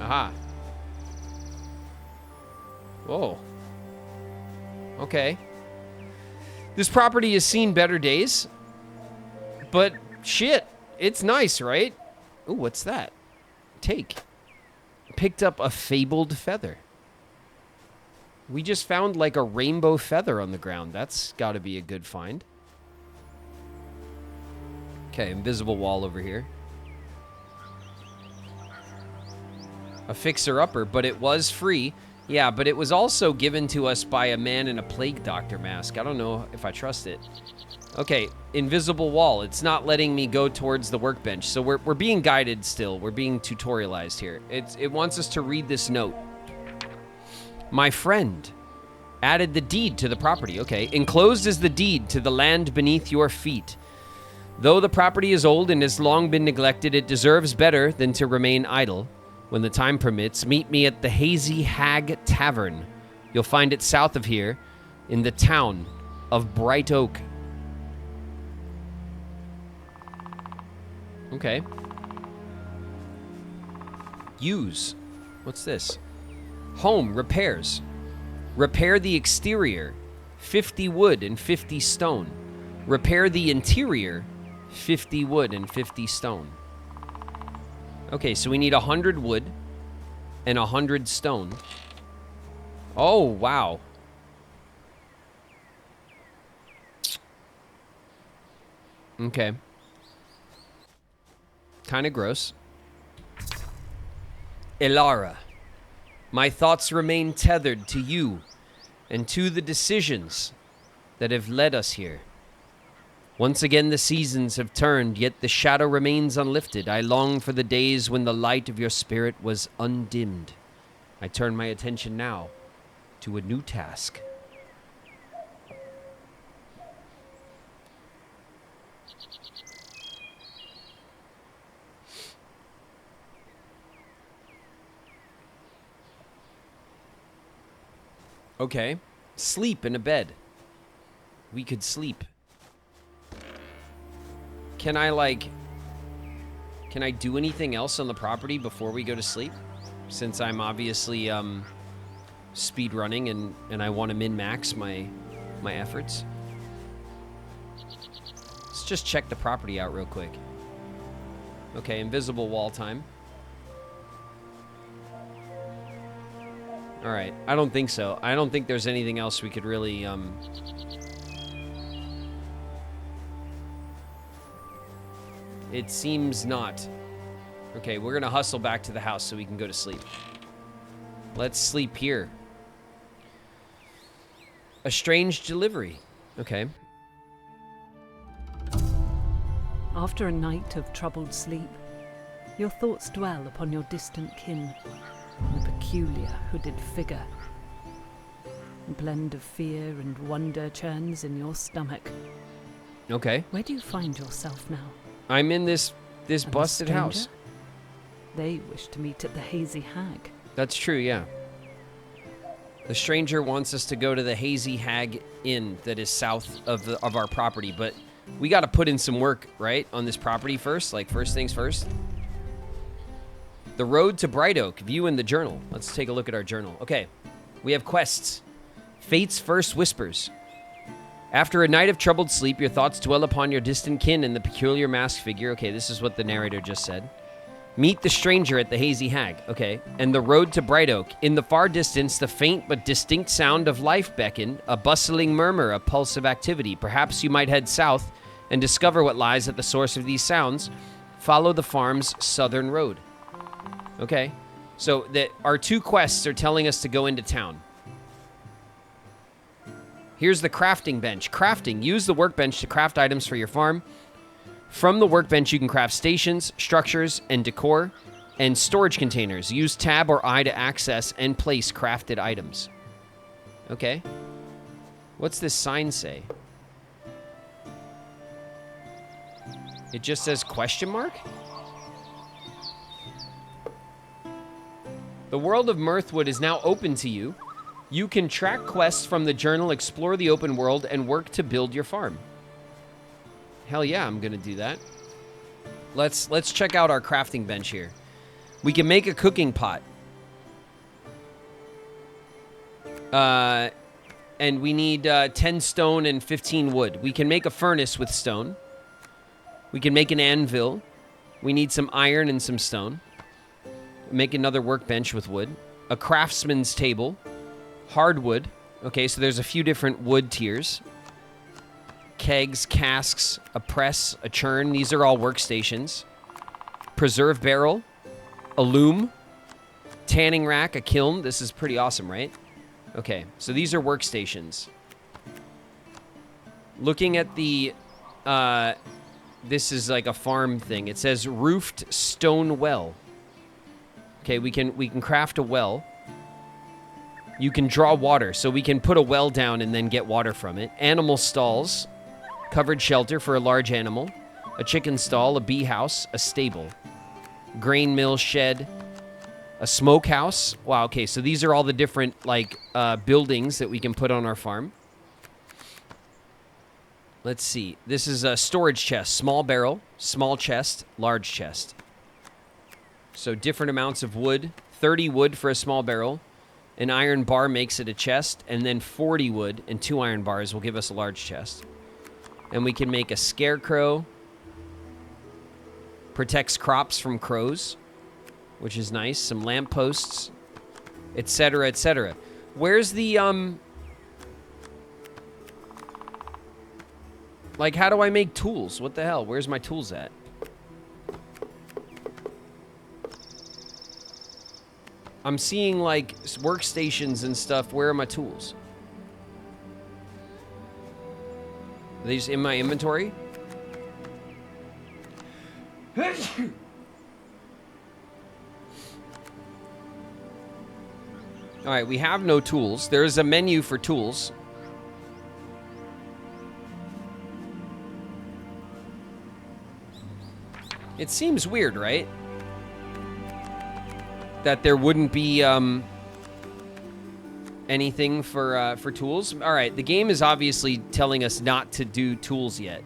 Aha. Whoa. Okay. This property has seen better days. But shit, it's nice, right? Ooh, what's that? Take. Picked up a fabled feather. We just found like a rainbow feather on the ground. That's got to be a good find. Okay, invisible wall over here. A fixer-upper, but it was free. Yeah, but it was also given to us by a man in a plague doctor mask. I don't know if I trust it. Okay, invisible wall. It's not letting me go towards the workbench. So we're being guided still. We're being tutorialized here. It wants us to read this note. My friend added the deed to the property. Okay, enclosed is the deed to the land beneath your feet. Though the property is old and has long been neglected, it deserves better than to remain idle. When the time permits, meet me at the Hazy Hag Tavern. You'll find it south of here in the town of Bright Oak. Okay. Use. What's this? Home repairs. Repair the exterior. 50 wood and 50 stone. Repair the interior. 50 wood and 50 stone. Okay, so we need 100 wood and 100 stone. Oh, wow. Okay. Kind of gross. Elara, my thoughts remain tethered to you and to the decisions that have led us here. Once again the seasons have turned, yet the shadow remains unlifted. I long for the days when the light of your spirit was undimmed. I turn my attention now to a new task. Okay. Sleep in a bed. We could sleep. Can I do anything else on the property before we go to sleep? Since I'm obviously speed running and I want to min-max my efforts. Let's just check the property out real quick. Okay, invisible wall time. All right, I don't think so. I don't think there's anything else we could really It seems not. Okay, we're gonna hustle back to the house so we can go to sleep. Let's sleep here. A strange delivery. Okay. After a night of troubled sleep, your thoughts dwell upon your distant kin, the peculiar hooded figure. A blend of fear and wonder churns in your stomach. Okay. Where do you find yourself now? I'm in this And busted the house. stranger? They wish to meet at the Hazy Hag. That's true, yeah. The stranger wants us to go to the Hazy Hag Inn that is south of our property, but we got to put in some work, right, on this property first, like first things first. The road to Bright Oak, view in the journal. Let's take a look at our journal. Okay, we have quests. Fate's first whispers. After a night of troubled sleep, your thoughts dwell upon your distant kin and the peculiar masked figure. Okay, this is what the narrator just said. Meet the stranger at the Hazy Hag. Okay, and the road to Bright Oak. In the far distance, the faint but distinct sound of life beckon, a bustling murmur, a pulse of activity. Perhaps you might head south and discover what lies at the source of these sounds. Follow the farm's southern road. Okay, so our two quests are telling us to go into town. Here's the crafting bench. Crafting. Use the workbench to craft items for your farm. From the workbench, you can craft stations, structures, and decor, and storage containers. Use tab or I to access and place crafted items. Okay. What's this sign say? It just says question mark? The world of Mirthwood is now open to you. You can track quests from the journal, explore the open world, and work to build your farm. Hell yeah, I'm gonna do that. Let's check out our crafting bench here. We can make a cooking pot. And we need 10 stone and 15 wood. We can make a furnace with stone. We can make an anvil. We need some iron and some stone. Make another workbench with wood. A craftsman's table. Hardwood. Okay, so there's a few different wood tiers. Kegs, casks, a press, a churn. These are all workstations. Preserve barrel. A loom. Tanning rack, a kiln. This is pretty awesome, right? Okay, so these are workstations. Looking at the... this is like a farm thing. It says roofed stone well. Okay, we can craft a well. You can draw water, so we can put a well down and then get water from it. Animal stalls, covered shelter for a large animal, a chicken stall, a bee house, a stable, grain mill shed, a smokehouse. Wow, okay, so these are all the different like buildings that we can put on our farm. Let's see. This is a storage chest, small barrel, small chest, large chest. So different amounts of wood. 30 wood for a small barrel. An iron bar makes it a chest, and then 40 wood and 2 iron bars will give us a large chest. And we can make a scarecrow. Protects crops from crows, which is nice. Some lampposts, etc., etc. Where's the, like, how do I make tools? What the hell? Where's my tools at? I'm seeing, like, workstations and stuff. Where are my tools? Are they just in my inventory? All right, we have no tools. There's a menu for tools. It seems weird, right? That there wouldn't be anything for tools. All right, the game is obviously telling us not to do tools yet.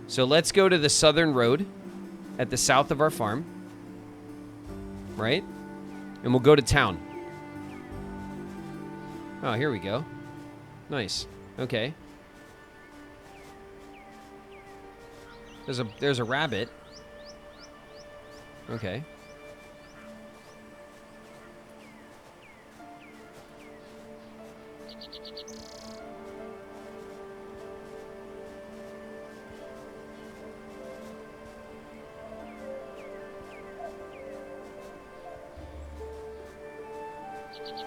So let's go to the southern road at the south of our farm. Right? And we'll go to town. Oh, here we go. Nice. Okay. There's a rabbit. Okay.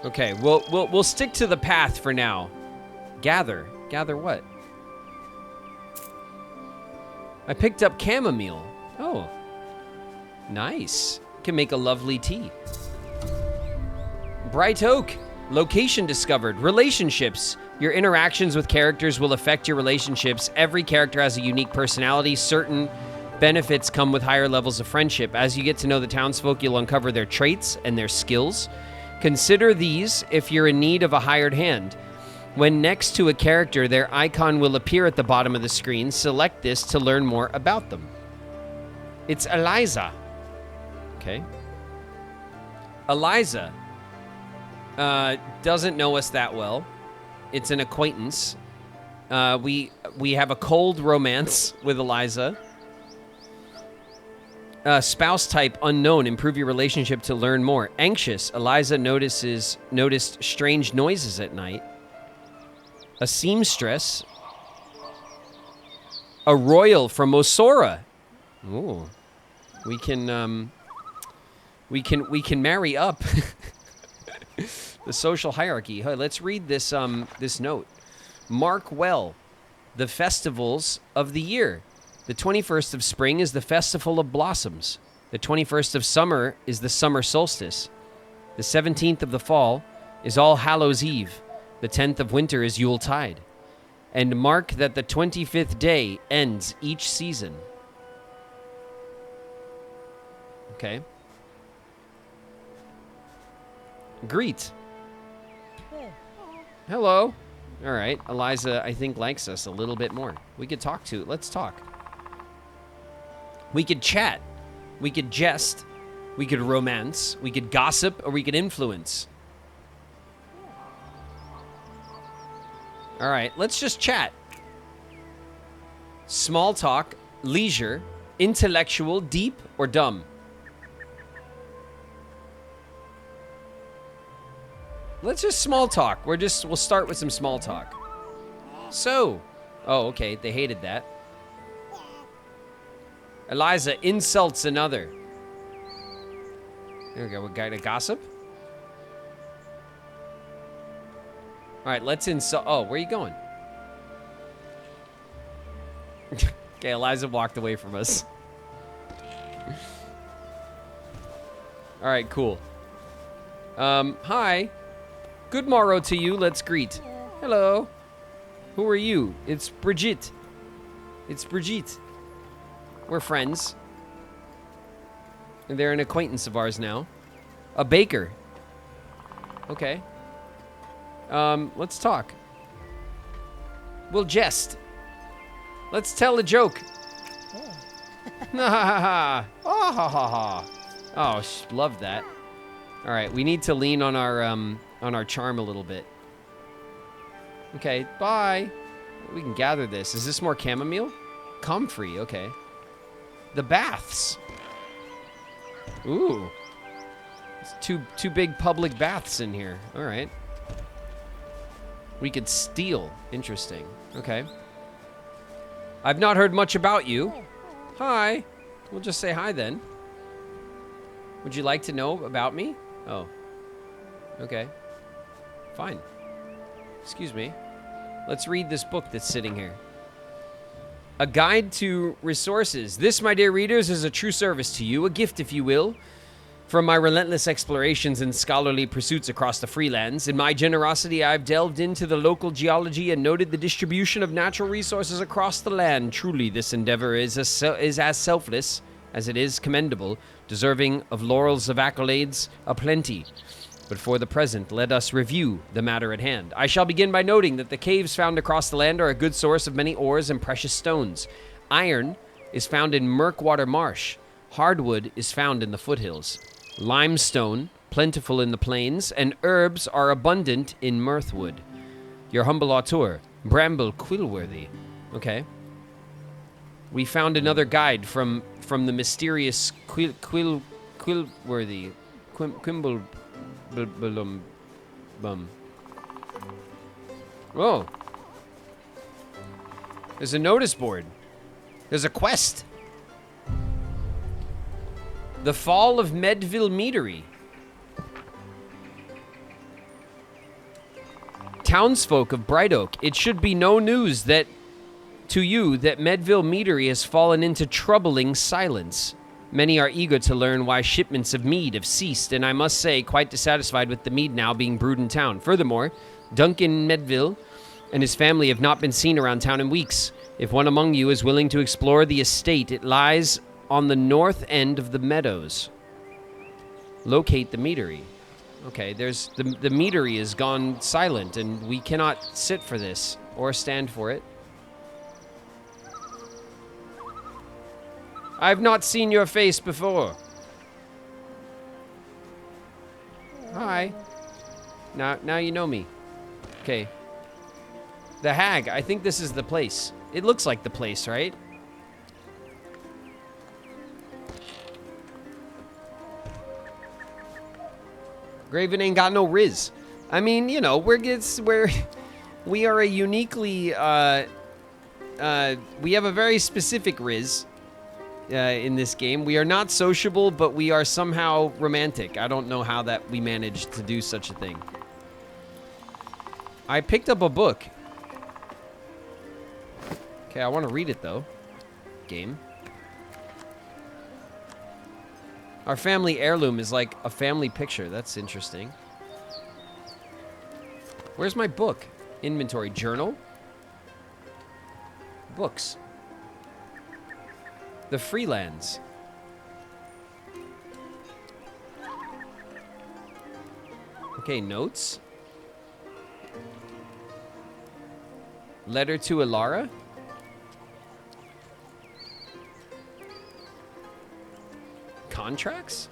Okay, we'll stick to the path for now. Gather what? I picked up chamomile. Oh, nice. Can make a lovely tea. Bright oak. Location discovered. Relationships. Your interactions with characters will affect your relationships. Every character has a unique personality. Certain benefits come with higher levels of friendship. As you get to know the townsfolk, you'll uncover their traits and their skills. Consider these if you're in need of a hired hand. When next to a character, their icon will appear at the bottom of the screen. Select this to learn more about them. It's Eliza. Okay. Eliza doesn't know us that well. It's an acquaintance. We have a cold romance with Eliza. Spouse type unknown. Improve your relationship to learn more. Anxious. Eliza noticed strange noises at night. A seamstress. A royal from Osora. Ooh. We can marry up. The social hierarchy. Hey, let's read this this note. Mark well the festivals of the year. The 21st of spring is the festival of blossoms. The 21st of summer is the summer solstice. The 17th of the fall is All Hallows Eve. The 10th of winter is Yule Tide. And mark that the 25th day ends each season. Okay. Greet. Hello. All right. Eliza, I think, likes us a little bit more. We could talk to. Let's talk. We could chat. We could jest. We could romance. We could gossip, or we could influence. All right, let's just chat. Small talk, leisure, intellectual, deep, or dumb? Let's just small talk. We'll start with some small talk. So, oh, okay, they hated that. Eliza insults another. There we go. We got a gossip. All right, let's insult. Oh, where are you going? Okay, Eliza walked away from us. All right, cool. Hi. Good morrow to you. Let's greet. Hello. Who are you? It's Brigitte. It's Brigitte. We're friends. And they're an acquaintance of ours now. A baker. Okay. Let's talk. We'll jest. Let's tell a joke. Ha ha ha. Oh, ha ha ha. Oh, love that. All right, we need to lean on our charm a little bit. Okay, bye. We can gather this. Is this more chamomile? Comfrey, okay. The baths. Ooh. It's two big public baths in here. All right. We could steal. Interesting. Okay. I've not heard much about you. Hi. We'll just say hi then. Would you like to know about me? Oh. Okay. Fine. Excuse me. Let's read this book that's sitting here. A guide to resources. This, my dear readers, is a true service to you, a gift, if you will, from my relentless explorations and scholarly pursuits across the freelands. In my generosity, I've delved into the local geology and noted the distribution of natural resources across the land. Truly, this endeavor is as selfless as it is commendable, deserving of laurels of accolades aplenty. But for the present, let us review the matter at hand. I shall begin by noting that the caves found across the land are a good source of many ores and precious stones. Iron is found in Mirkwater Marsh. Hardwood is found in the foothills. Limestone, plentiful in the plains, and herbs are abundant in Mirthwood. Your humble auteur, Bramble Quillworthy. Okay. We found another guide from the mysterious Quillworthy. Quimble... Bum. Oh. There's a notice board. There's a quest. The Fall of Medieval Meadery. Townsfolk of Bright Oak, it should be no news to you that Medeville Meadery has fallen into troubling silence. Many are eager to learn why shipments of mead have ceased, and I must say, quite dissatisfied with the mead now being brewed in town. Furthermore, Duncan Medeville and his family have not been seen around town in weeks. If one among you is willing to explore the estate, it lies on the north end of the meadows. Locate the meadery. Okay, there's the meadery has gone silent, and we cannot sit for this or stand for it. I've not seen your face before. Hi. Now you know me. Okay. The Hag. I think this is the place. It looks like the place, right? Graven ain't got no riz. I mean, you know, we are a uniquely we have a very specific riz. In this game. We are not sociable, but we are somehow romantic. I don't know how that we managed to do such a thing. I picked up a book. Okay, I want to read it, though. Game. Our family heirloom is like a family picture. That's interesting. Where's my book? Inventory. Journal? Books. The Freelands. Okay, notes. Letter to Ilara. Contracts?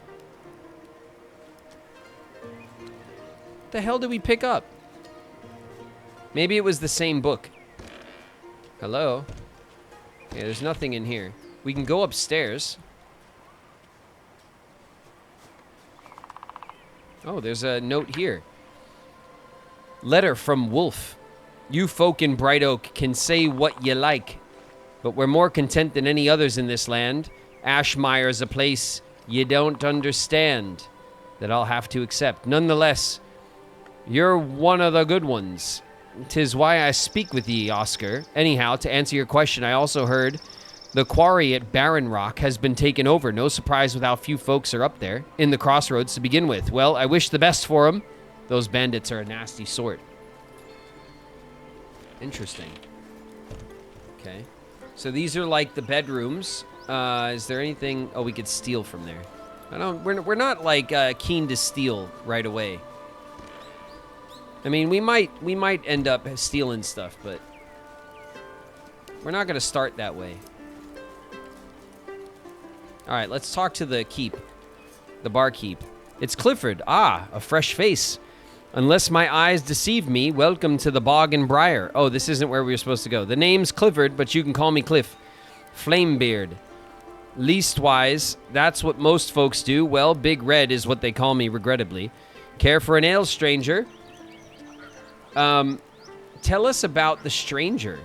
The hell did we pick up? Maybe it was the same book. Hello? Yeah, there's nothing in here. We can go upstairs. Oh, there's a note here. Letter from Wolf. You folk in Bright Oak can say what ye like, but we're more content than any others in this land. Ashmire's a place ye don't understand that I'll have to accept. Nonetheless, you're one of the good ones. 'Tis why I speak with ye, Oscar. Anyhow, to answer your question, I also heard the quarry at Barren Rock has been taken over. No surprise with how few folks are up there. In the crossroads to begin with. Well, I wish the best for them. Those bandits are a nasty sort. Interesting. Okay. So these are like the bedrooms. Is there anything... Oh, we could steal from there. We're not like keen to steal right away. I mean, we might end up stealing stuff, but we're not going to start that way. All right, let's talk to the keep. The barkeep. It's Clifford. Ah, a fresh face. Unless my eyes deceive me, welcome to the Bog and Briar. Oh, this isn't where we were supposed to go. The name's Clifford, but you can call me Cliff. Flamebeard. Leastwise, that's what most folks do. Well, Big Red is what they call me, regrettably. Care for an ale, stranger? Tell us about the stranger.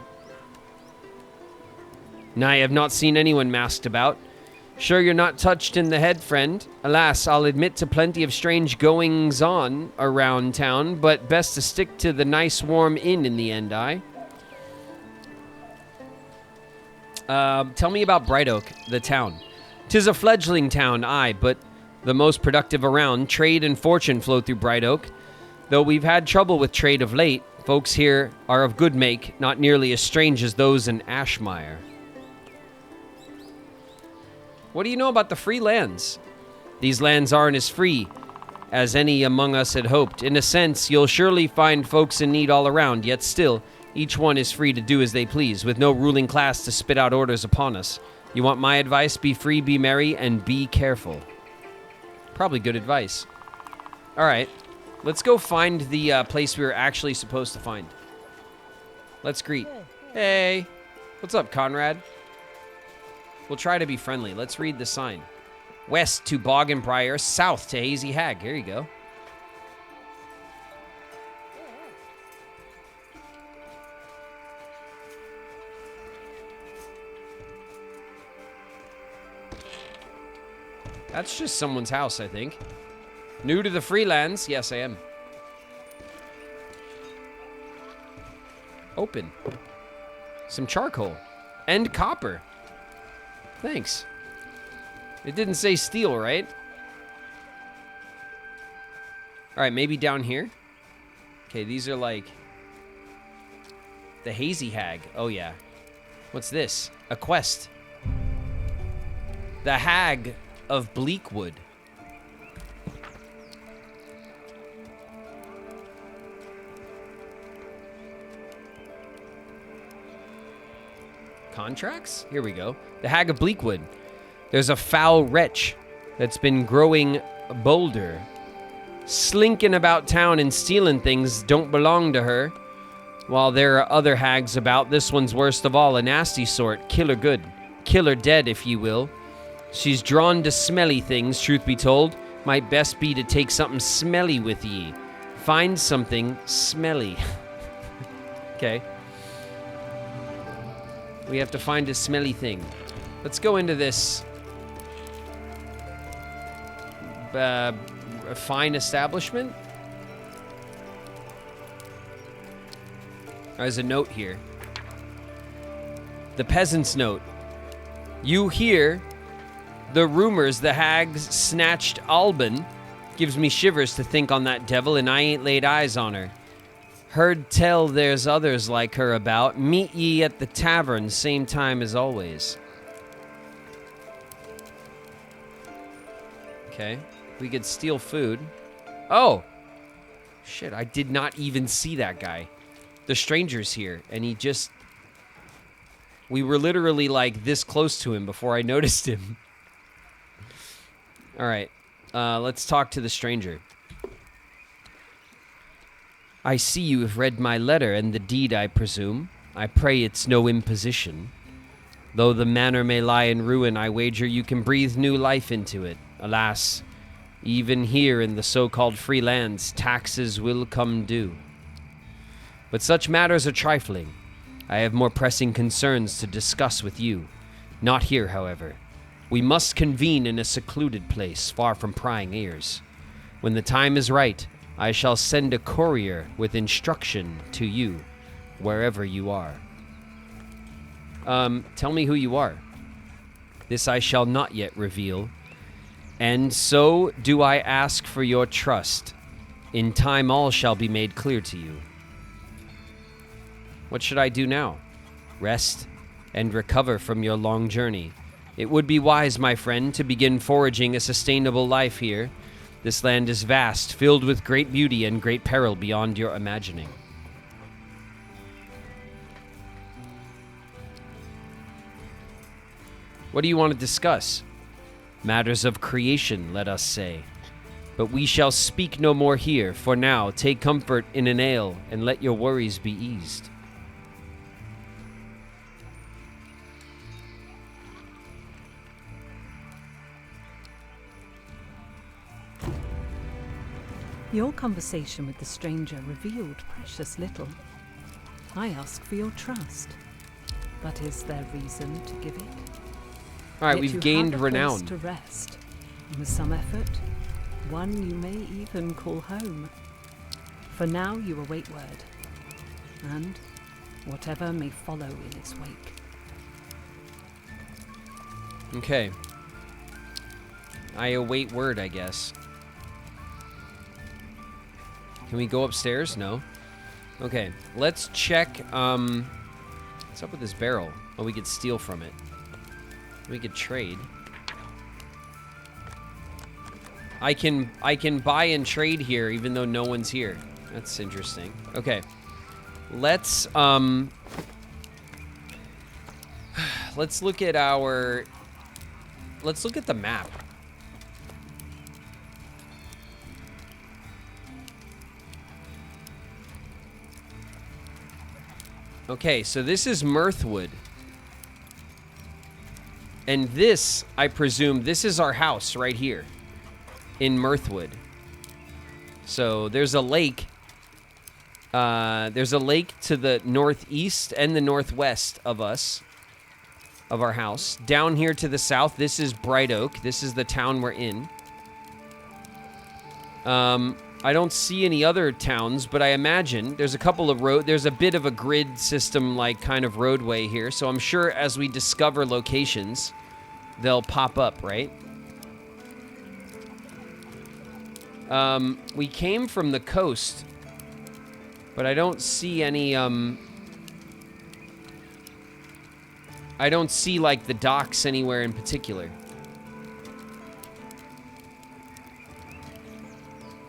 I have not seen anyone masked about. Sure you're not touched in the head, friend? Alas, I'll admit to plenty of strange goings-on around town, but best to stick to the nice warm inn in the end, aye? Tell me about Bright Oak, the town. 'Tis a fledgling town, aye, but the most productive around. Trade and fortune flow through Bright Oak. Though we've had trouble with trade of late, folks here are of good make, not nearly as strange as those in Ashmire. What do you know about the free lands? These lands aren't as free as any among us had hoped. In a sense, you'll surely find folks in need all around, yet still, each one is free to do as they please, with no ruling class to spit out orders upon us. You want my advice? Be free, be merry, and be careful. Probably good advice. All right, let's go find the place we were actually supposed to find. Let's greet. Hey, what's up, Conrad? We'll try to be friendly. Let's read the sign. West to Bog and Briar, south to Hazy Hag. Here you go. That's just someone's house, I think. New to the Freelands? Yes, I am. Open. Some charcoal. And copper. Thanks. It didn't say steel, right? Alright, maybe down here? Okay, these are like... the Hazy Hag. Oh, yeah. What's this? A quest. The Hag of Bleakwood. Contracts? Here we go. The Hag of Bleakwood. There's a foul wretch that's been growing bolder, slinking about town and stealing things don't belong to her. While there are other hags about, this one's worst of all, a nasty sort, killer good, killer dead, if you will. She's drawn to smelly things, truth be told. Might best be to take something smelly with ye. Find something smelly. Okay. We have to find a smelly thing. Let's go into this fine establishment. There's a note here. The peasant's note. You hear the rumors the hags snatched Alban. Gives me shivers to think on that devil, and I ain't laid eyes on her. Heard tell there's others like her about. Meet ye at the tavern, same time as always. Okay. We could steal food. Oh! Shit, I did not even see that guy. The stranger's here, and he just... We were literally, like, this close to him before I noticed him. Alright. Let's talk to the stranger. I see you have read my letter and the deed, I presume. I pray it's no imposition. Though the manor may lie in ruin, I wager you can breathe new life into it. Alas, even here in the so-called free lands, taxes will come due. But such matters are trifling. I have more pressing concerns to discuss with you. Not here, however. We must convene in a secluded place, far from prying ears. When the time is right, I shall send a courier with instruction to you, wherever you are. Tell me who you are. This I shall not yet reveal. And so do I ask for your trust. In time all shall be made clear to you. What should I do now? Rest and recover from your long journey. It would be wise, my friend, to begin foraging a sustainable life here. This land is vast, filled with great beauty and great peril beyond your imagining. What do you want to discuss? Matters of creation, let us say. But we shall speak no more here. For now, take comfort in an ale, and let your worries be eased. Your conversation with the stranger revealed precious little. I ask for your trust, but is there reason to give it? All right, Yet we've you gained have a place renown. to rest, and with some effort, one you may even call home. For now, you await word, and whatever may follow in its wake. Okay. I await word, I guess. Can we go upstairs? No. Okay, let's check, what's up with this barrel? Oh, we could steal from it. We could trade. I can buy and trade here even though no one's here. That's interesting. Okay. Let's look at the map. Okay, so this is Mirthwood. And this, I presume, this is our house right here in Mirthwood. So there's a lake. There's a lake to the northeast and the northwest of us, of our house. Down here to the south, this is Bright Oak. This is the town we're in. I don't see any other towns, but I imagine there's a couple of there's a bit of a grid system, like kind of roadway here. So I'm sure as we discover locations, they'll pop up, right? We came from the coast, but I don't see any, I don't see like the docks anywhere in particular.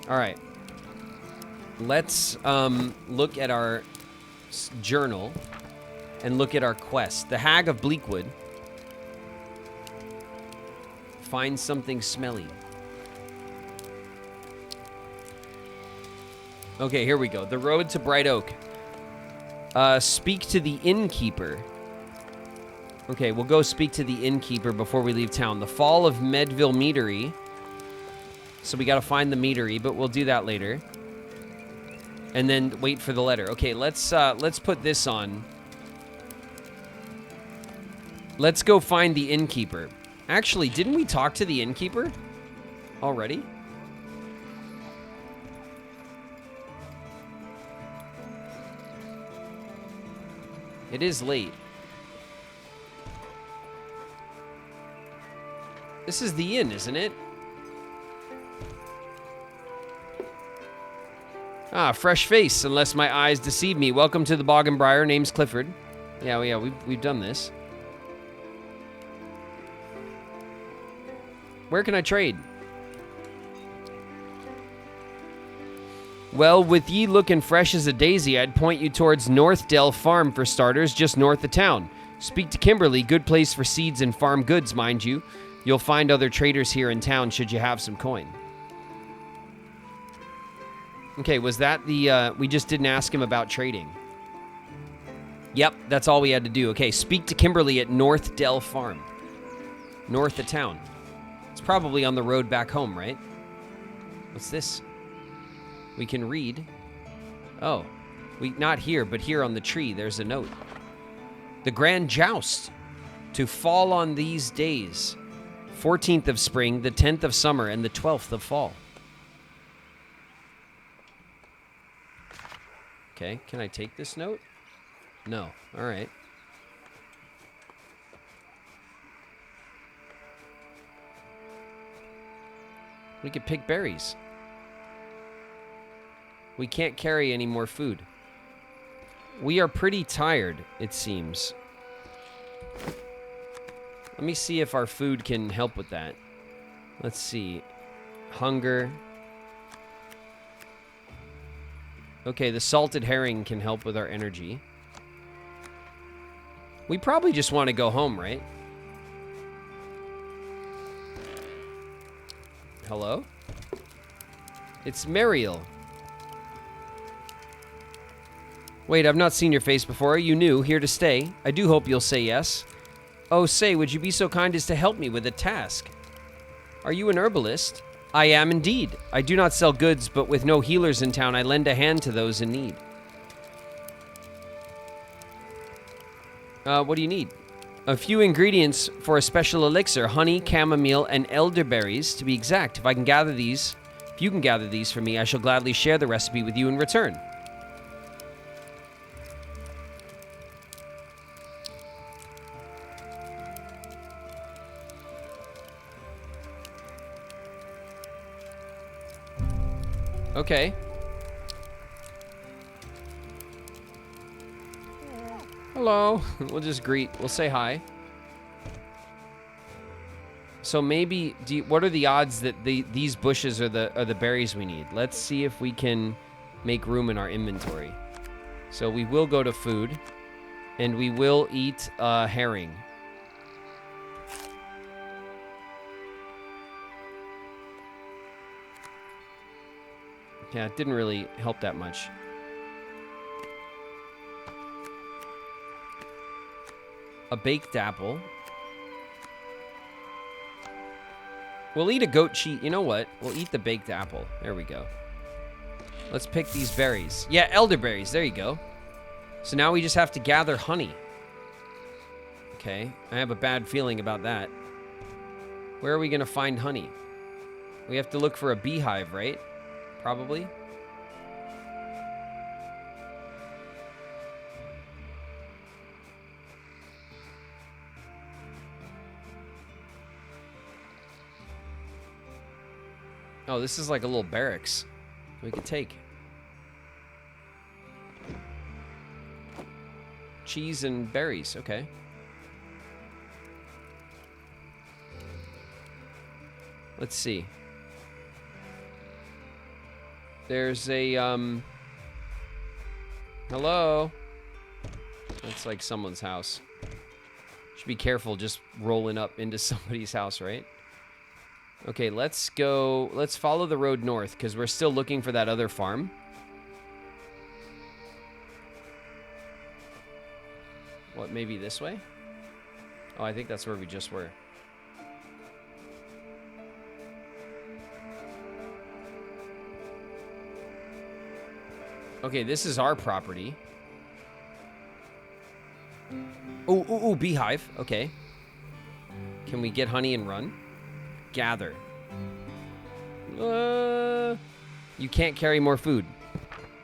All right. Let's look at our journal and look at our quest. The Hag of Bleakwood. Find something smelly. Okay, here we go. The road to Bright Oak. Speak to the innkeeper. Okay, we'll go speak to the innkeeper before we leave town. The Fall of Medieval Meadery. So we got to find the meadery, but we'll do that later. And then wait for the letter. Okay, let's put this on. Let's go find the innkeeper. Actually, didn't we talk to the innkeeper already? It is late. This is the inn, isn't it? Ah, fresh face, unless my eyes deceive me. Welcome to the Bog and Briar. Name's Clifford. Yeah, we've done this. Where can I trade? Well, with ye looking fresh as a daisy, I'd point you towards Northdale Farm for starters, just north of town. Speak to Kimberly, good place for seeds and farm goods, mind you. You'll find other traders here in town should you have some coin. Okay, was that the, we just didn't ask him about trading. Yep, that's all we had to do. Okay, speak to Kimberly at Northdale Farm. North of town. It's probably on the road back home, right? What's this? We can read. Oh, not here, but here on the tree, there's a note. The Grand Joust. To fall on these days. 14th of spring, the 10th of summer, and the 12th of fall. Okay, can I take this note? No. All right. We could pick berries. We can't carry any more food. We are pretty tired, it seems. Let me see if our food can help with that. Let's see. Hunger. Okay, the salted herring can help with our energy. We probably just want to go home, right? Hello? It's Mariel. Wait, I've not seen your face before. Are you new, here to stay? I do hope you'll say yes. Oh, say, would you be so kind as to help me with a task? Are you an herbalist? I am indeed. I do not sell goods, but with no healers in town, I lend a hand to those in need. What do you need? A few ingredients for a special elixir, honey, chamomile, and elderberries, to be exact. If you can gather these for me, I shall gladly share the recipe with you in return. Okay. Hello. We'll just greet. We'll say hi. So maybe, what are the odds that these bushes are the berries we need? Let's see if we can make room in our inventory. So we will go to food, and we will eat herring. Yeah, it didn't really help that much. A baked apple. We'll eat a goat cheese. You know what? We'll eat the baked apple. There we go. Let's pick these berries. Yeah, elderberries. There you go. So now we just have to gather honey. Okay. I have a bad feeling about that. Where are we going to find honey? We have to look for a beehive, right? Probably. Oh, this is like a little barracks we could take. Cheese and berries, okay. Let's see. There's a, hello? That's like someone's house. Should be careful just rolling up into somebody's house, right? Okay, let's go. Let's follow the road north because we're still looking for that other farm. What, maybe this way? Oh, I think that's where we just were. Okay, this is our property. Oh, beehive. Okay. Can we get honey and run? Gather. You can't carry more food.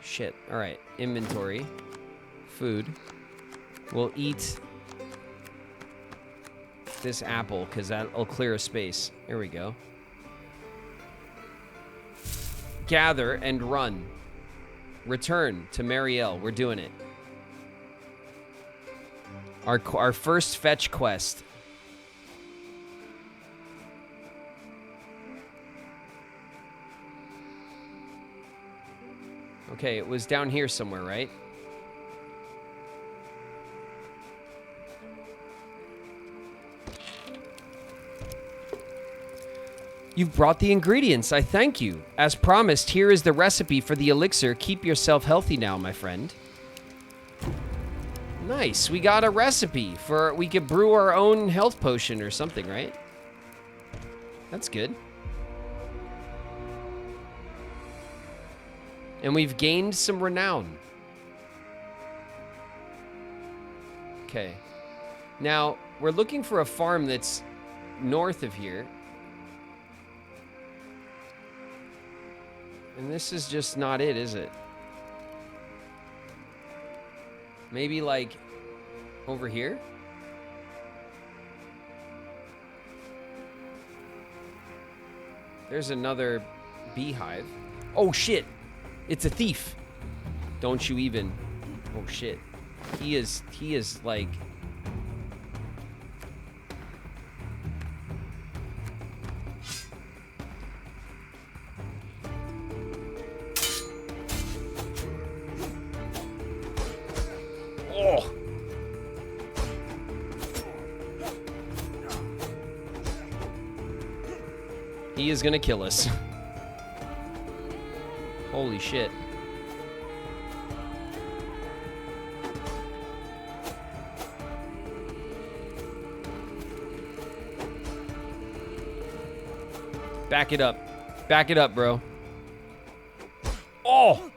Shit. All right. Inventory. Food. We'll eat this apple because that'll clear a space. Here we go. Gather and run. Return to Mariel. We're doing it. Our first fetch quest. Okay, it was down here somewhere, right? You've brought the ingredients. I thank you. As promised, here is the recipe for the elixir. Keep yourself healthy now, my friend. Nice. We got a recipe for... We could brew our own health potion or something, right? That's good. And we've gained some renown. Okay. Now, we're looking for a farm that's north of here. And this is just not it, is it? Maybe like over here? There's another beehive. Oh shit! It's a thief. Don't you even. Oh shit. He is like. Oh. He is gonna kill us. Holy shit. Back it up. Back it up, bro. Oh!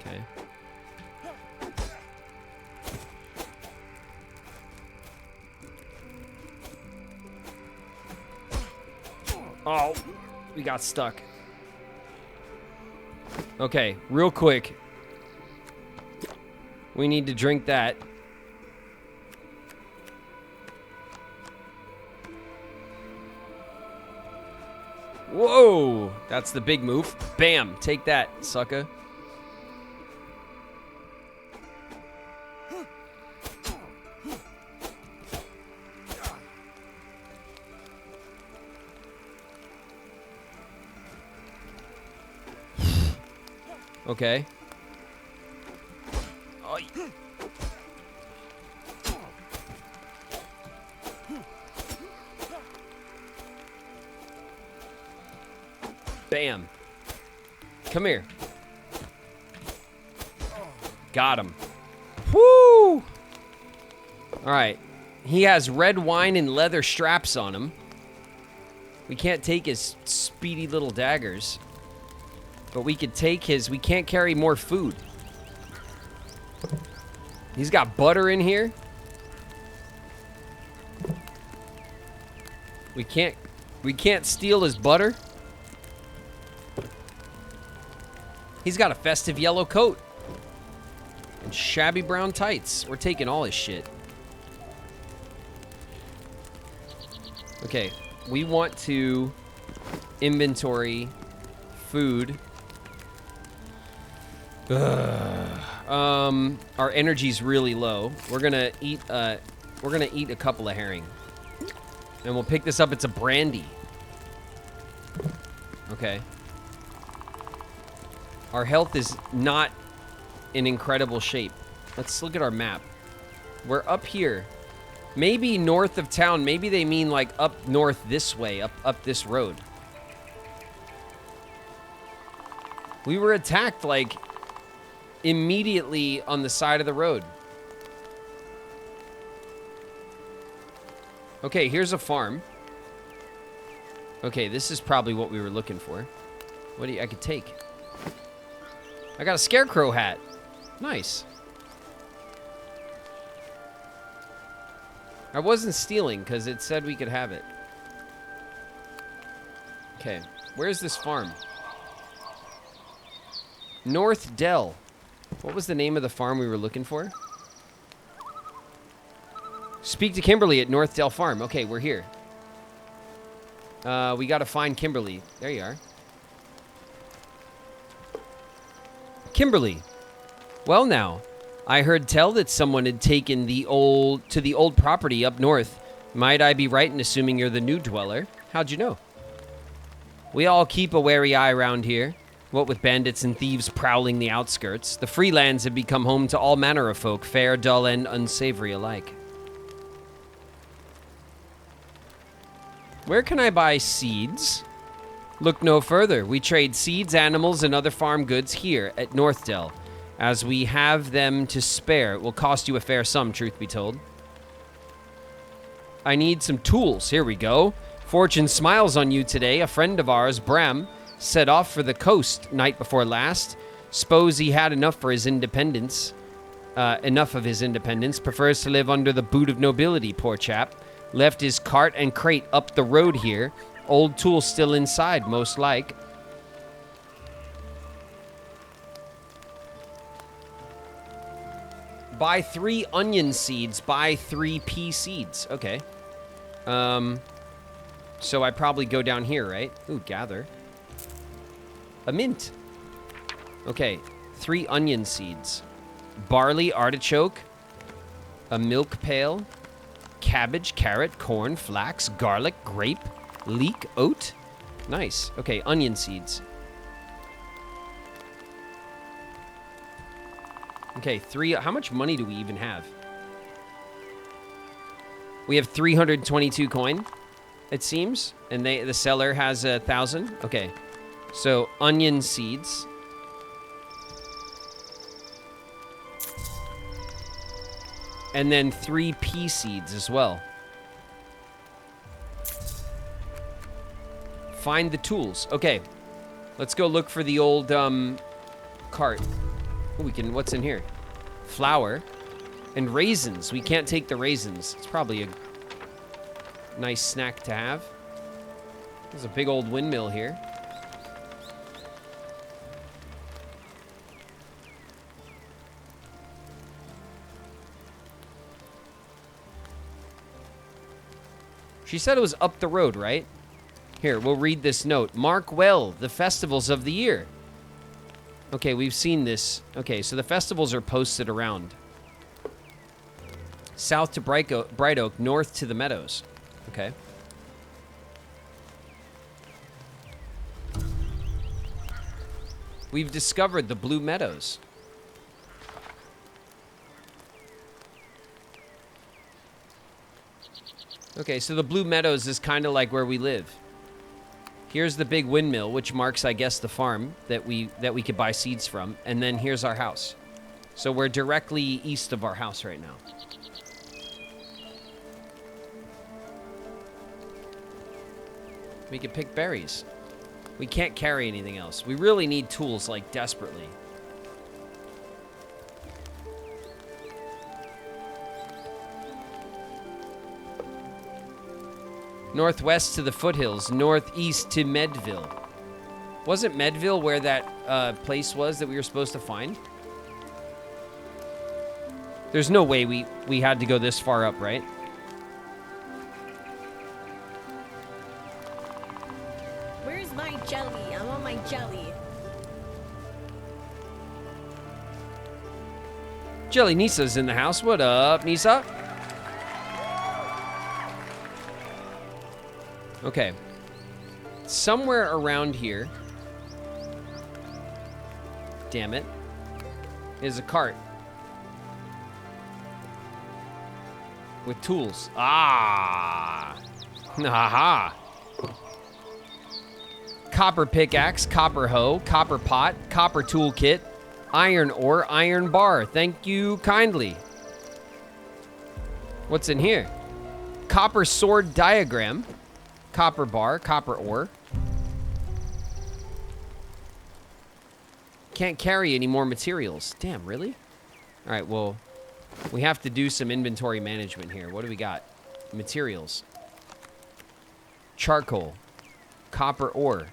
Okay. Oh, we got stuck. Okay, real quick. We need to drink that. Whoa, that's the big move. Bam, take that, sucker. Okay. Oy. Bam. Come here. Got him. Woo! All right. He has red wine and leather straps on him. We can't take his speedy little daggers. But we could take his... We can't carry more food. He's got butter in here. We can't steal his butter. He's got a festive yellow coat. And shabby brown tights. We're taking all his shit. Okay. We want to inventory food. Our energy's really low. We're gonna eat a couple of herring. And we'll pick this up. It's a brandy. Okay. Our health is not in incredible shape. Let's look at our map. We're up here. Maybe north of town. Maybe they mean like up north this way, up this road. We were attacked like immediately on the side of the road. Okay, here's a farm. Okay, this is probably what we were looking for. What do I could take? I got a scarecrow hat. Nice. I wasn't stealing because it said we could have it. Okay, where's this farm? North Dell. What was the name of the farm we were looking for? Speak to Kimberly at North Dell Farm. Okay, we're here. We gotta find Kimberly. There you are. Kimberly. Well now, I heard tell that someone had taken the old property up north. Might I be right in assuming you're the new dweller? How'd you know? We all keep a wary eye around here. What with bandits and thieves prowling the outskirts, the free lands have become home to all manner of folk, fair, dull, and unsavory alike. Where can I buy seeds? Look no further. We trade seeds, animals, and other farm goods here at Northdell. As we have them to spare, it will cost you a fair sum, truth be told. I need some tools. Here we go. Fortune smiles on you today. A friend of ours, Bram, set off for the coast night before last. Suppose he had enough for his independence. Enough of his independence. Prefers to live under the boot of nobility, poor chap. Left his cart and crate up the road here. Old tool still inside, most like. Buy 3 onion seeds. Buy 3 pea seeds. Okay. So I probably go down here, right? Ooh, gather. A mint. Okay, 3 onion seeds. Barley, artichoke, a milk pail, cabbage, carrot, corn, flax, garlic, grape, Leek oat. Nice. Okay, onion seeds. Okay, 3. How much money do we even have? We have 322 coin, it seems. And the seller has 1,000. Okay. So, onion seeds. And then 3 pea seeds as well. Find the tools. Okay. Let's go look for the old cart. Oh, what's in here? Flour and raisins. We can't take the raisins. It's probably a nice snack to have. There's a big old windmill here. She said it was up the road, right? Here, we'll read this note. Mark well the festivals of the year. Okay, we've seen this. Okay, so the festivals are posted around. South to Bright Oak, north to the Meadows. Okay. We've discovered the Blue Meadows. Okay, so the Blue Meadows is kind of like where we live. Here's the big windmill, which marks, I guess, the farm that we could buy seeds from. And then here's our house. So we're directly east of our house right now. We could pick berries. We can't carry anything else. We really need tools, like, desperately. Northwest to the foothills, northeast to Medville. Wasn't Medville where that place was that we were supposed to find? There's no way we had to go this far up, right? Where's my jelly? I want my jelly. Jelly Nisa's in the house. What up, Nisa? Okay. Somewhere around here. Damn it. Is a cart. With tools. Ah. Haha. Copper pickaxe, copper hoe, copper pot, copper toolkit, iron ore, iron bar. Thank you kindly. What's in here? Copper sword diagram. Copper bar, copper ore. Can't carry any more materials. Damn, really? All right, well, we have to do some inventory management here. What do we got? Materials. Charcoal. Copper ore.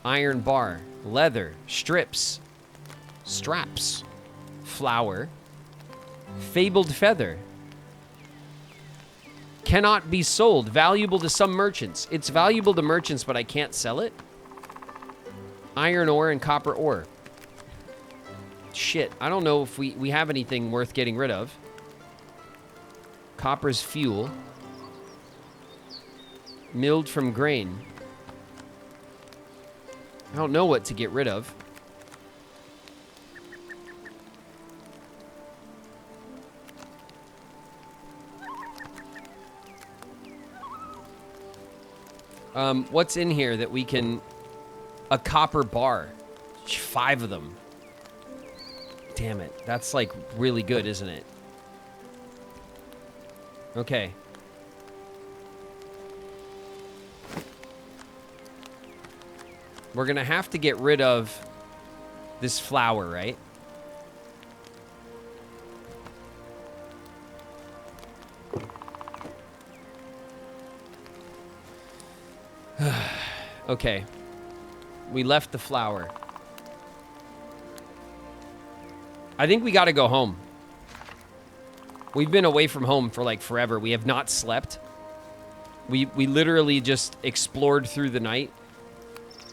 Iron bar. Leather. Strips. Straps. Flour. Fabled feather. Cannot be sold. Valuable to some merchants. It's valuable to merchants, but I can't sell it? Iron ore and copper ore. Shit, I don't know if we have anything worth getting rid of. Copper's fuel. Milled from grain. I don't know what to get rid of. What's in here that we can... A copper bar. 5 of them. Damn it. That's, like, really good, isn't it? Okay. We're gonna have to get rid of this flour, right? Okay. We left the flour. I think we gotta go home. We've been away from home for like forever. We have not slept. We literally just explored through the night.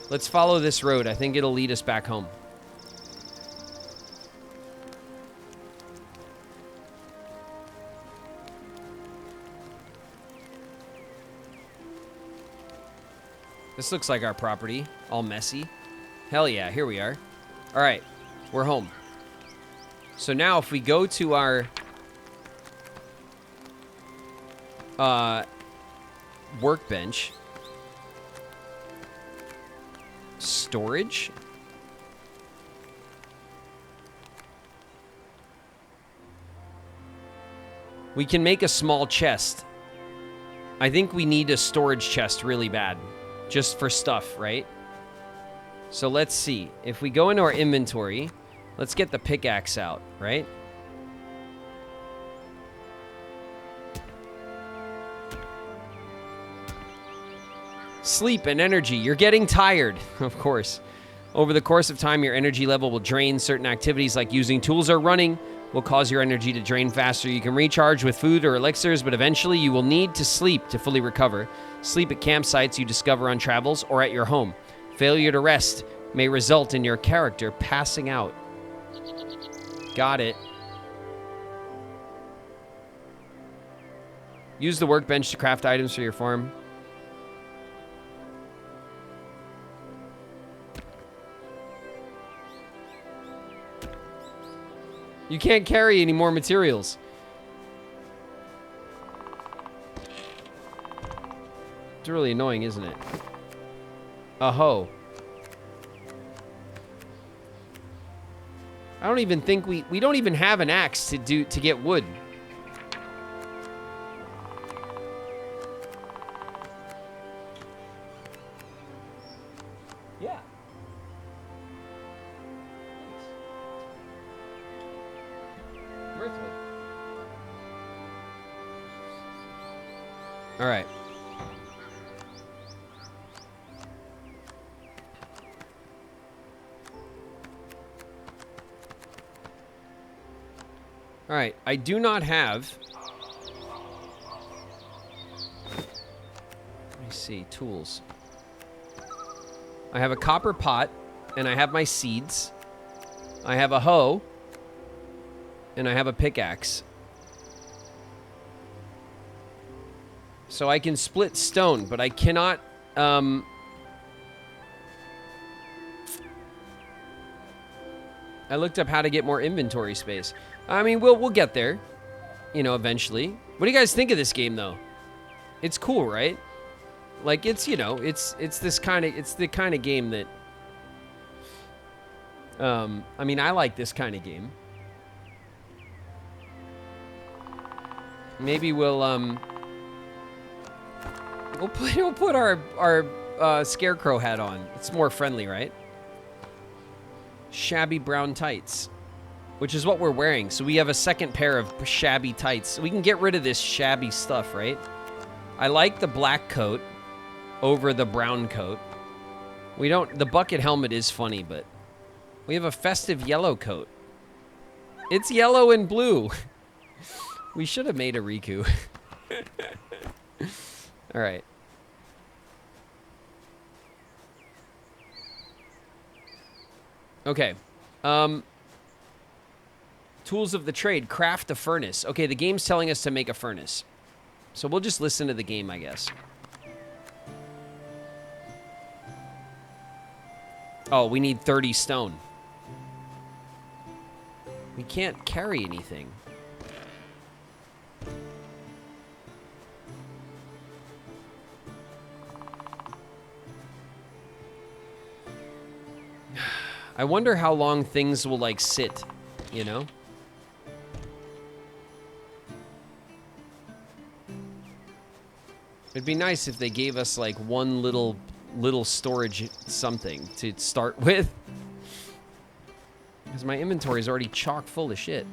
Let's follow this road. I think it'll lead us back home. This looks like our property. All messy. Hell yeah, here we are. All right, we're home. So now if we go to our workbench, storage, we can make a small chest. I think we need a storage chest really bad, just for stuff, right? So let's see. If we go into our inventory, let's get the pickaxe out, right? Sleep and energy. You're getting tired, of course. Over the course of time, your energy level will drain. Certain activities like using tools or running will cause your energy to drain faster. You can recharge with food or elixirs, but eventually you will need to sleep to fully recover. Sleep at campsites you discover on travels or at your home. Failure to rest may result in your character passing out. Got it. Use the workbench to craft items for your farm. You can't carry any more materials. It's really annoying, isn't it? A hoe. I don't even think we don't even have an axe to get wood. Yeah. Mirthwood. All right. All right, I do not have... Let me see, tools. I have a copper pot, and I have my seeds. I have a hoe, and I have a pickaxe. So I can split stone, but I cannot... I looked up how to get more inventory space. I mean, we'll get there, you know, eventually. What do you guys think of this game, though? It's cool, right? Like, it's, you know, it's the kind of game that, I mean, I like this kind of game. Maybe we'll put our scarecrow hat on. It's more friendly, right? Shabby brown tights, which is what we're wearing. So we have a second pair of shabby tights. We can get rid of this shabby stuff, right? I like the black coat over the brown coat. We don't... The bucket helmet is funny, but we have a festive yellow coat. It's yellow and blue. We should have made a Riku. All right. Okay. Tools of the trade. Craft a furnace. Okay, the game's telling us to make a furnace. So we'll just listen to the game, I guess. Oh, we need 30 stone. We can't carry anything. I wonder how long things will, like, sit, you know? It'd be nice if they gave us, like, one little storage something to start with. Because my inventory is already chock full of shit.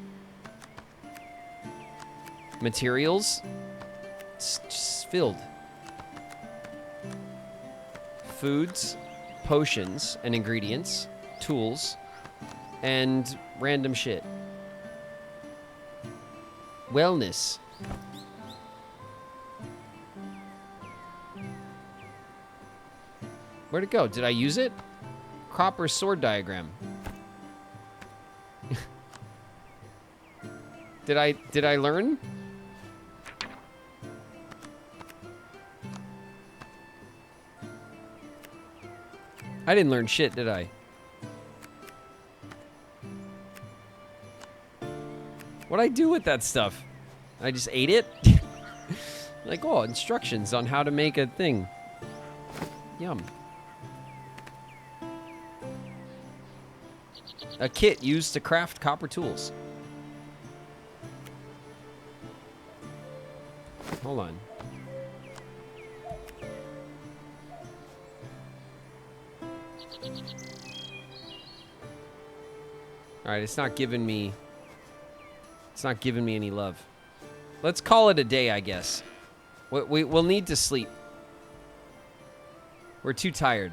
Materials. It's just filled. Foods, potions, and ingredients. Tools, and random shit. Wellness. Where'd it go? Did I use it? Crop or sword diagram. Did I learn? I didn't learn shit, did I? What'd I do with that stuff? I just ate it? Like, oh, instructions on how to make a thing. Yum. A kit used to craft copper tools. Hold on. Alright, it's not giving me any love. Let's call it a day, I guess. We'll need to sleep. We're too tired.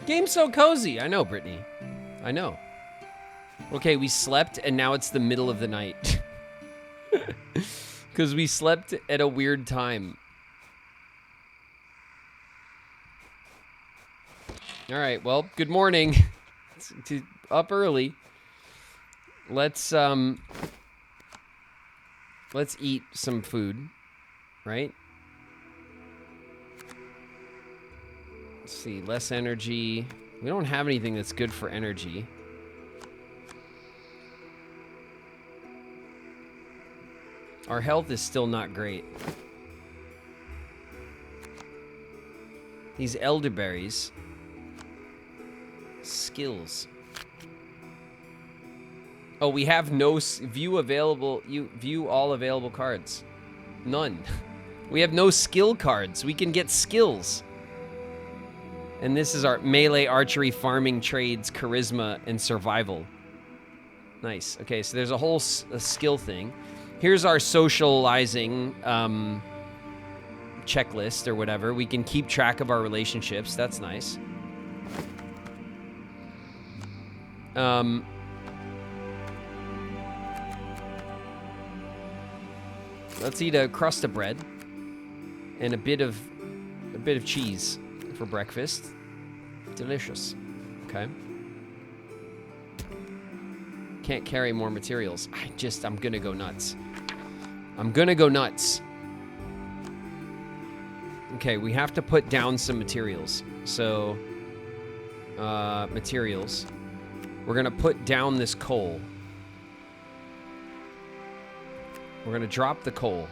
Game's so cozy. I know, Brittany. I know. Okay, we slept, and now it's the middle of the night. Because we slept at a weird time. All right, well, good morning. It's up early. Let's eat some food, right? Let's see, less energy. We don't have anything that's good for energy. Our health is still not great. These elderberries. Skills. Oh, we have no view available. You view all available cards. None. We have no skill cards. We can get skills. And this is our melee, archery, farming, trades, charisma, and survival. Nice. Okay, so there's a whole skill thing. Here's our socializing checklist or whatever. We can keep track of our relationships. That's nice. Let's eat a crust of bread and a bit of cheese for breakfast. Delicious. Okay. Can't carry more materials. I'm gonna go nuts. I'm gonna go nuts. Okay, we have to put down some materials. So, materials. We're gonna put down this coal. We're gonna drop the coal.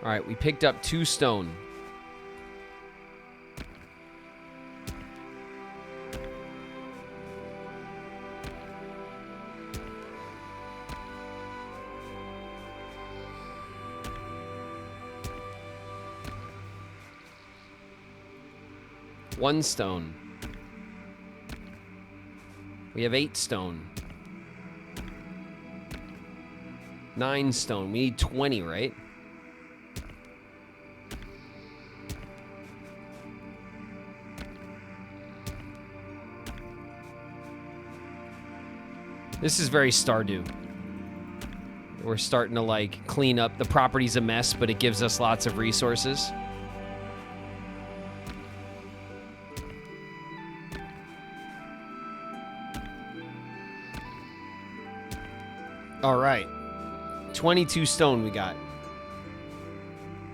All right, we picked up 2 stone. One stone. We have 8 stone. 9 stone. We need 20, right? This is very Stardew. We're starting to, like, clean up. The property's a mess, but it gives us lots of resources. All right. 22 stone we got.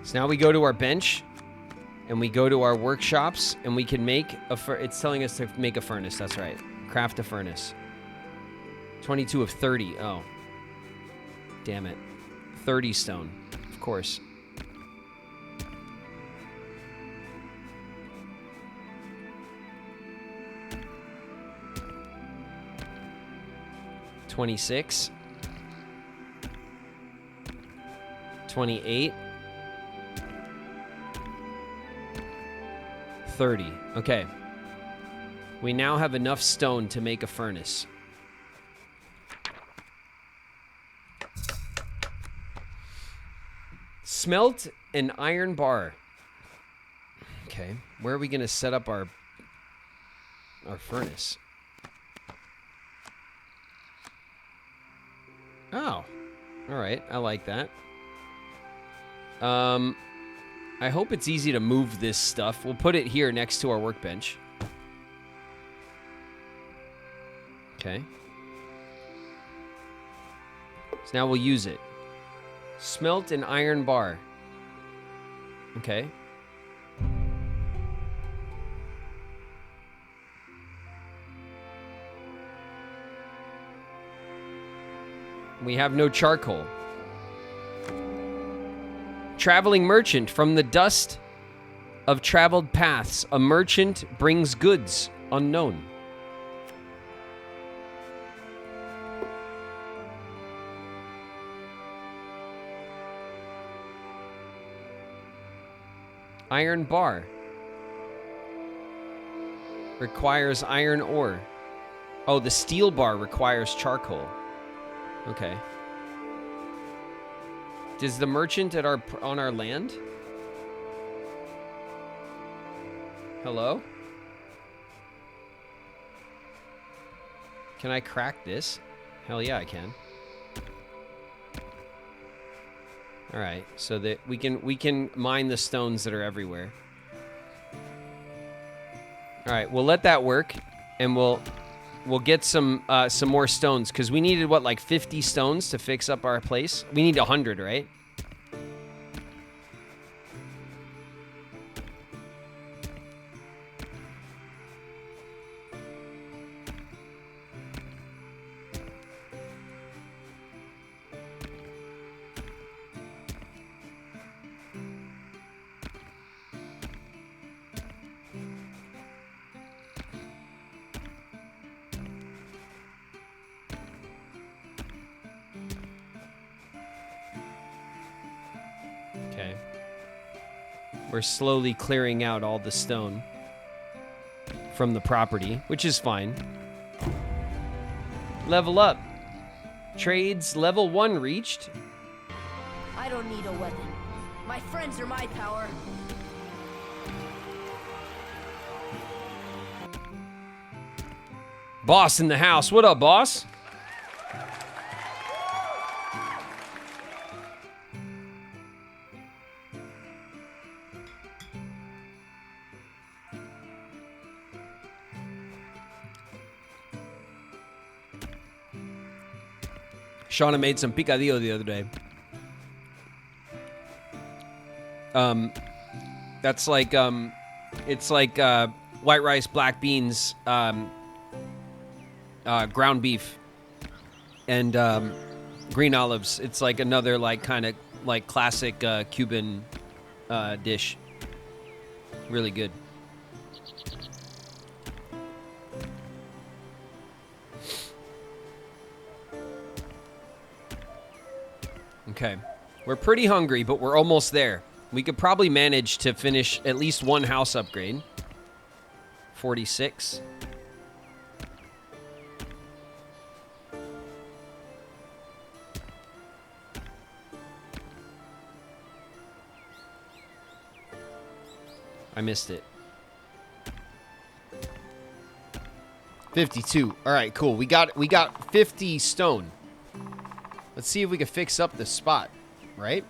So now we go to our bench, and we go to our workshops, and we can make a it's telling us to make a furnace. That's right. Craft a furnace. 22 of 30. Oh. Damn it. 30 stone. Of course. $26. 28. 30. Okay. We now have enough stone to make a furnace. Smelt an iron bar. Okay, where are we going to set up our furnace? Oh, all right. I like that. I hope it's easy to move this stuff. We'll put it here next to our workbench. Okay. So now we'll use it. Smelt an iron bar. Okay. We have no charcoal. Traveling merchant. From the dust of traveled paths, a merchant brings goods unknown. Iron bar. Requires iron ore. Oh, the steel bar requires charcoal. Okay. Does the merchant at on our land? Hello? Can I crack this? Hell yeah, I can. All right, so that we can mine the stones that are everywhere. All right, we'll let that work, and we'll get some more stones, because we needed what, like 50 stones to fix up our place. We need 100, right? Okay. We're slowly clearing out all the stone from the property, which is fine. Level up. Trades level 1 reached. I don't need a weapon. My friends are my power. Boss in the house. What up, boss? Shauna made some picadillo the other day. That's like, it's like white rice, black beans, ground beef, and green olives. It's like another like kind of like classic Cuban dish. Really good. Okay. We're pretty hungry, but we're almost there. We could probably manage to finish at least one house upgrade. 46. I missed it. 52. All right, cool. We got 50 stone. Let's see if we can fix up this spot, right?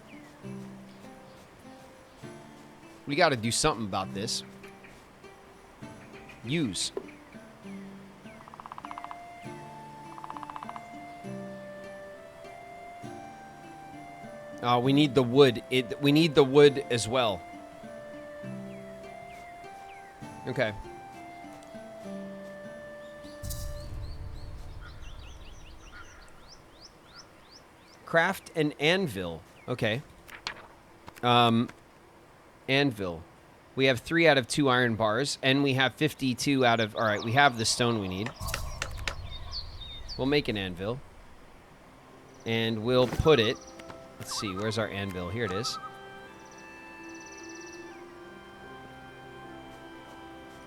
We got to do something about this. Use. We need the wood. We need the wood as well. Okay. Craft an anvil. Okay. Anvil. We have 3 out of 2 iron bars, and we have 52 out of... All right, we have the stone we need. We'll make an anvil. And we'll put it... Let's see, where's our anvil? Here it is.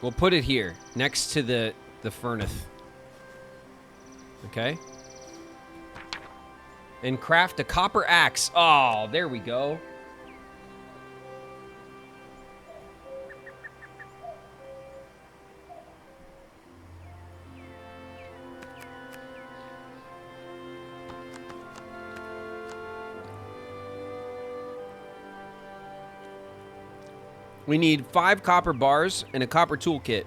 We'll put it here, next to the furnace. Okay? And craft a copper axe. Oh, there we go. We need 5 copper bars and a copper toolkit.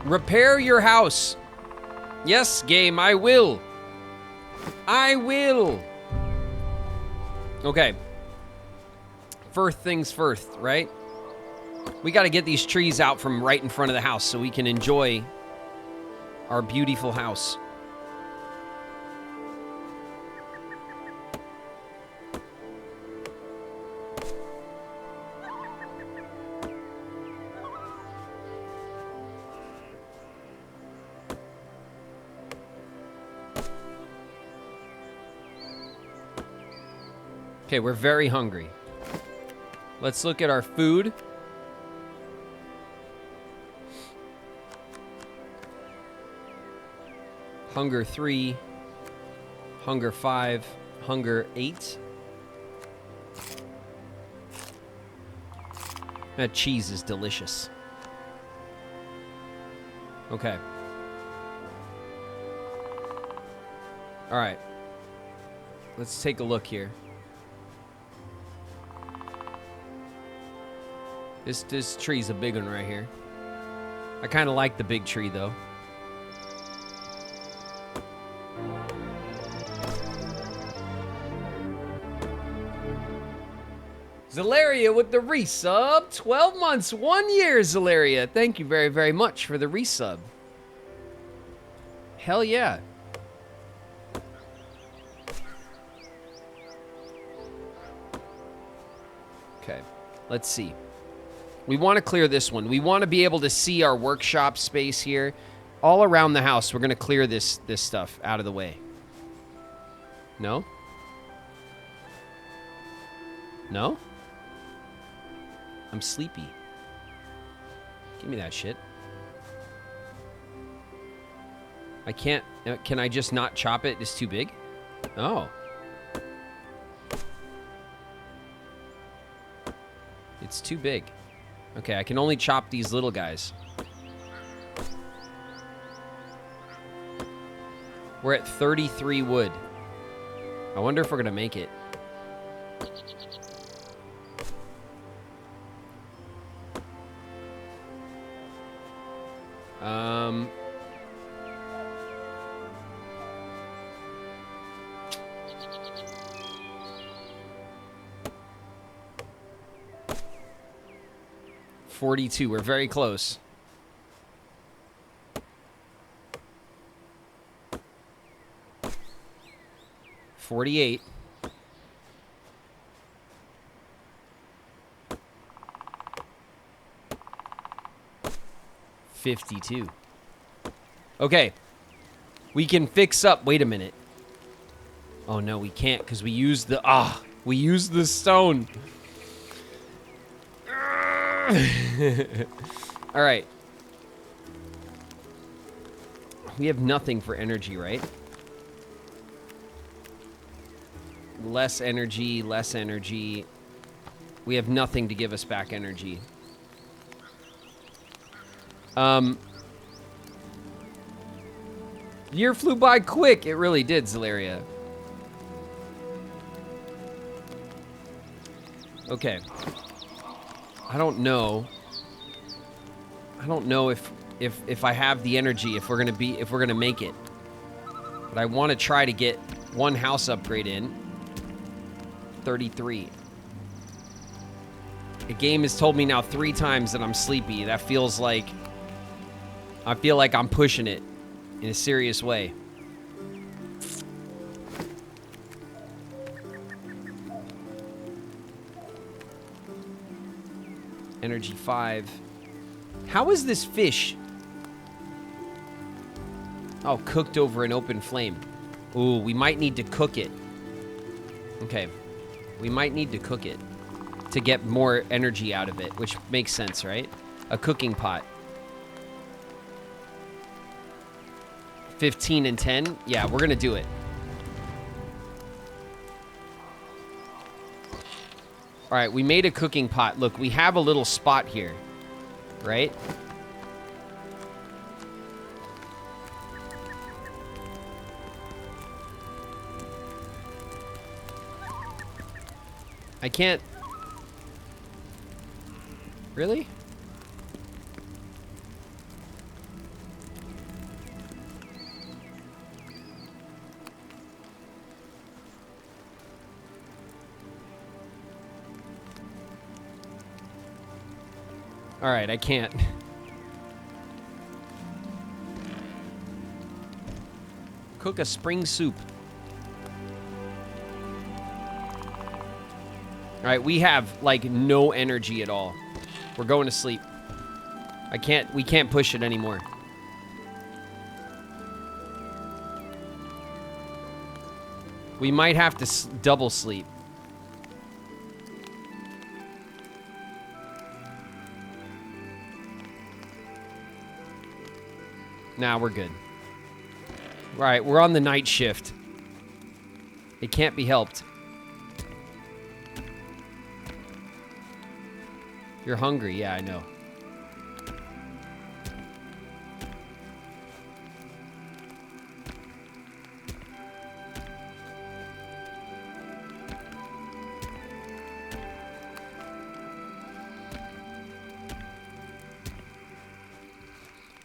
Repair your house. Yes, game, I will. I will. Okay. First things first, right? We got to get these trees out from right in front of the house so we can enjoy our beautiful house. Okay, we're very hungry. Let's look at our food. Hunger 3. Hunger 5. Hunger 8. That cheese is delicious. Okay. All right. Let's take a look here. This tree's a big one right here. I kind of like the big tree, though. Zalaria with the resub. 12 months, 1 year, Zalaria. Thank you very, very much for the resub. Hell yeah. Okay, let's see. We want to clear this one. We want to be able to see our workshop space here. All around the house, we're going to clear this stuff out of the way. No? No? I'm sleepy. Give me that shit. I can't... Can I just not chop it? It's too big? Oh. It's too big. Okay, I can only chop these little guys. We're at 33 wood. I wonder if we're gonna make it. Um... 42. We're very close. $48. $52. Okay. We can fix up. Wait a minute. Oh no, we can't because we used the we used the stone. All right. We have nothing for energy, right? Less energy, less energy. We have nothing to give us back energy. Year flew by quick. It really did, Zalaria. Okay. I don't know if I have the energy, if we're gonna make it. But I want to try to get one house upgrade in. 33. The game has told me now 3 times that I'm sleepy. That feels like... I feel like I'm pushing it in a serious way. Energy 5. How is this fish? Oh, cooked over an open flame. Ooh, we might need to cook it. Okay. We might need to cook it. to get more energy out of it, which makes sense, right? A cooking pot. 15 and 10? Yeah, we're gonna do it. All right, we made a cooking pot. Look, we have a little spot here, right? I can't... Really? All right, I can't. Cook a spring soup. All right, we have like no energy at all. We're going to sleep. We can't push it anymore. We might have to double sleep. Nah, we're good. All right, we're on the night shift. It can't be helped. You're hungry. Yeah, I know.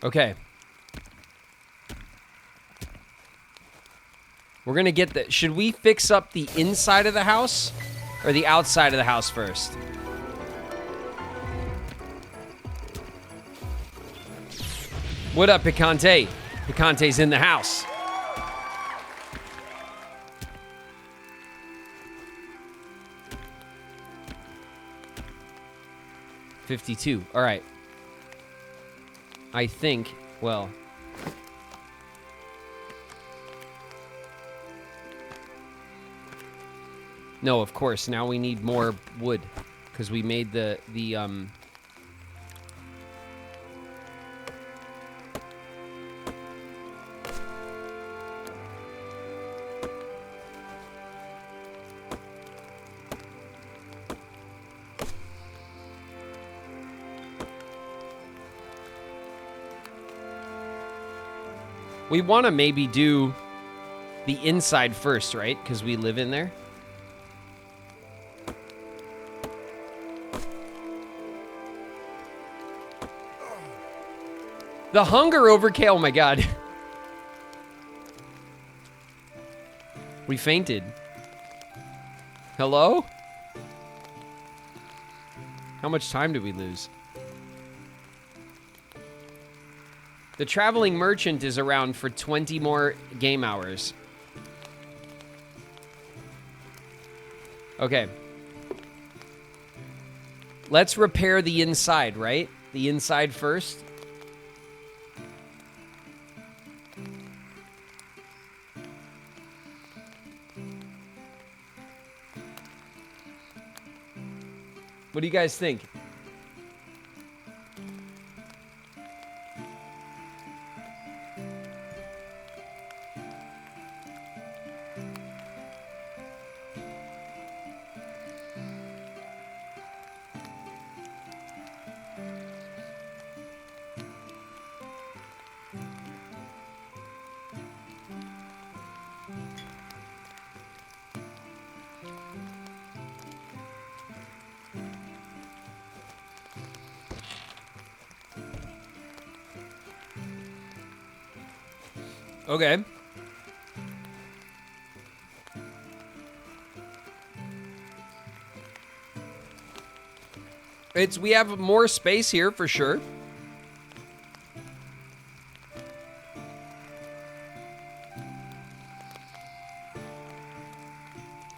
Okay. We're gonna get the... Should we fix up the inside of the house or the outside of the house first? What up, Picante? Picante's in the house. $52. All right. I think, well... No, of course. Now we need more wood because we made the We want to maybe do the inside first, right? Because we live in there. The hunger overkill. Oh my god. We fainted. Hello? How much time did we lose? The traveling merchant is around for 20 more game hours. Okay. Let's repair the inside, right? The inside first. What do you guys think? Okay. We have more space here for sure.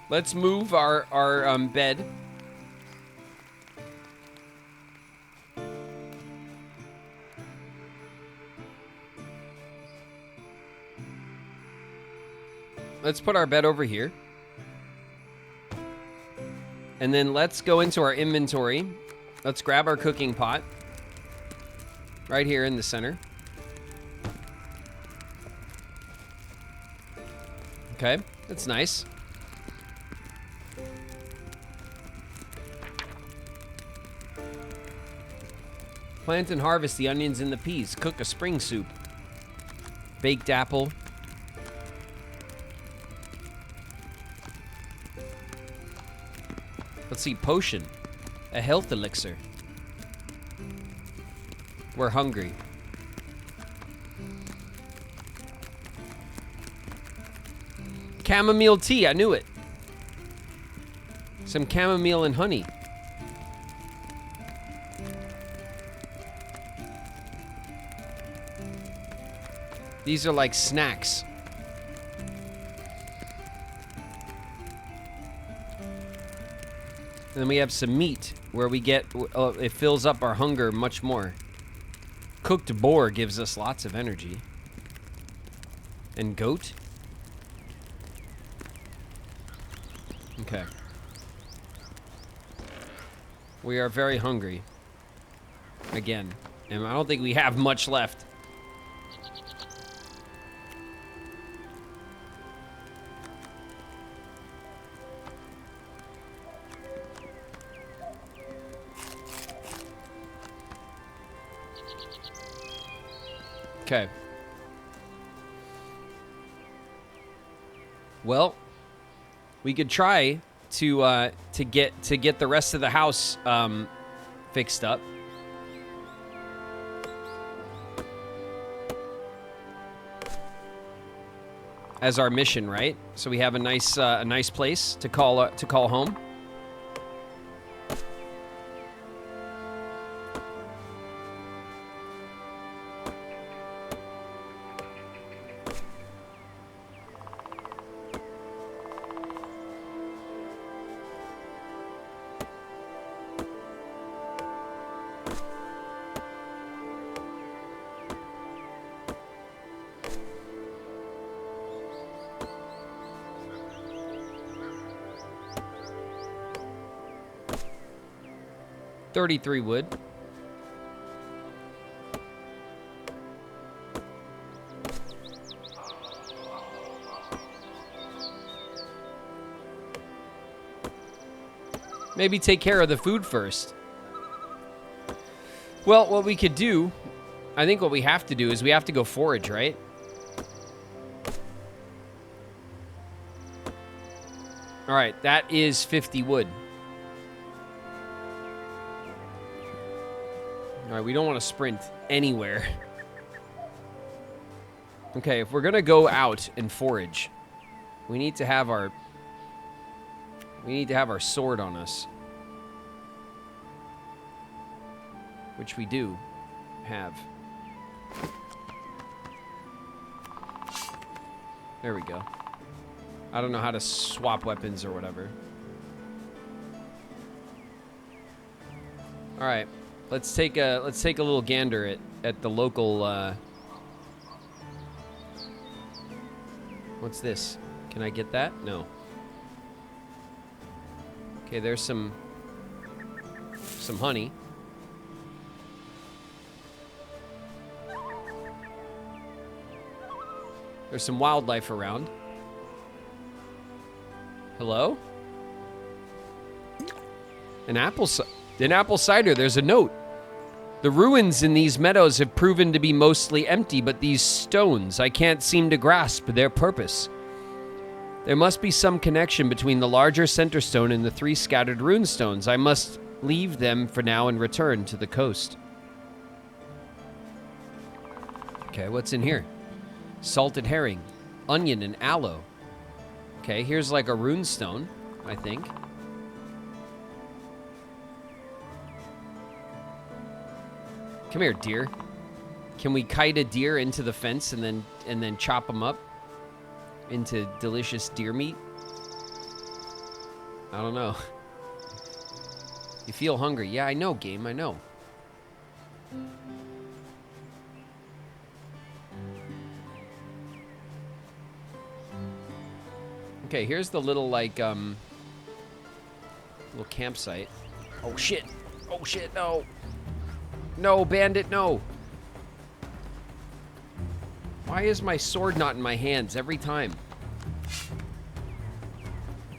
Let's move our bed. Let's put our bed over here. And then let's go into our inventory. Let's grab our cooking pot. Right here in the center. Okay, that's nice. Plant and harvest the onions and the peas. Cook a spring soup. Baked apple. Let's see, potion. A health elixir. We're hungry. Chamomile tea, I knew it. Some chamomile and honey. These are like snacks. And then we have some meat where we get, it fills up our hunger much more. Cooked boar gives us lots of energy. And goat? Okay. We are very hungry. Again. And I don't think we have much left. Okay. Well, we could try to get the rest of the house fixed up. As our mission, right? So we have a nice place to call home. $33 wood. Maybe take care of the food first. Well, what we could do, I think what we have to do is we have to go forage, right? All right, that is 50 wood. All right, we don't want to sprint anywhere. Okay, if we're gonna go out and forage, we need to have our sword on us, which we do have. There we go. I don't know how to swap weapons or whatever. All right. Let's take a little gander at the local. What's this? Can I get that? No. Okay, there's some honey. There's some wildlife around. Hello? An apple cider. There's a note. The ruins in these meadows have proven to be mostly empty, but these stones, I can't seem to grasp their purpose. There must be some connection between the larger center stone and the 3 scattered rune stones. I must leave them for now and return to the coast. Okay, what's in here? Salted herring, onion, and aloe. Okay, here's like a rune stone, I think. Come here, deer. Can we kite a deer into the fence and then chop them up into delicious deer meat? I don't know. You feel hungry. Yeah, I know, game. I know. Okay, here's the little Little campsite. Oh, shit. Oh, shit, no. No, bandit, no. Why is my sword not in my hands every time?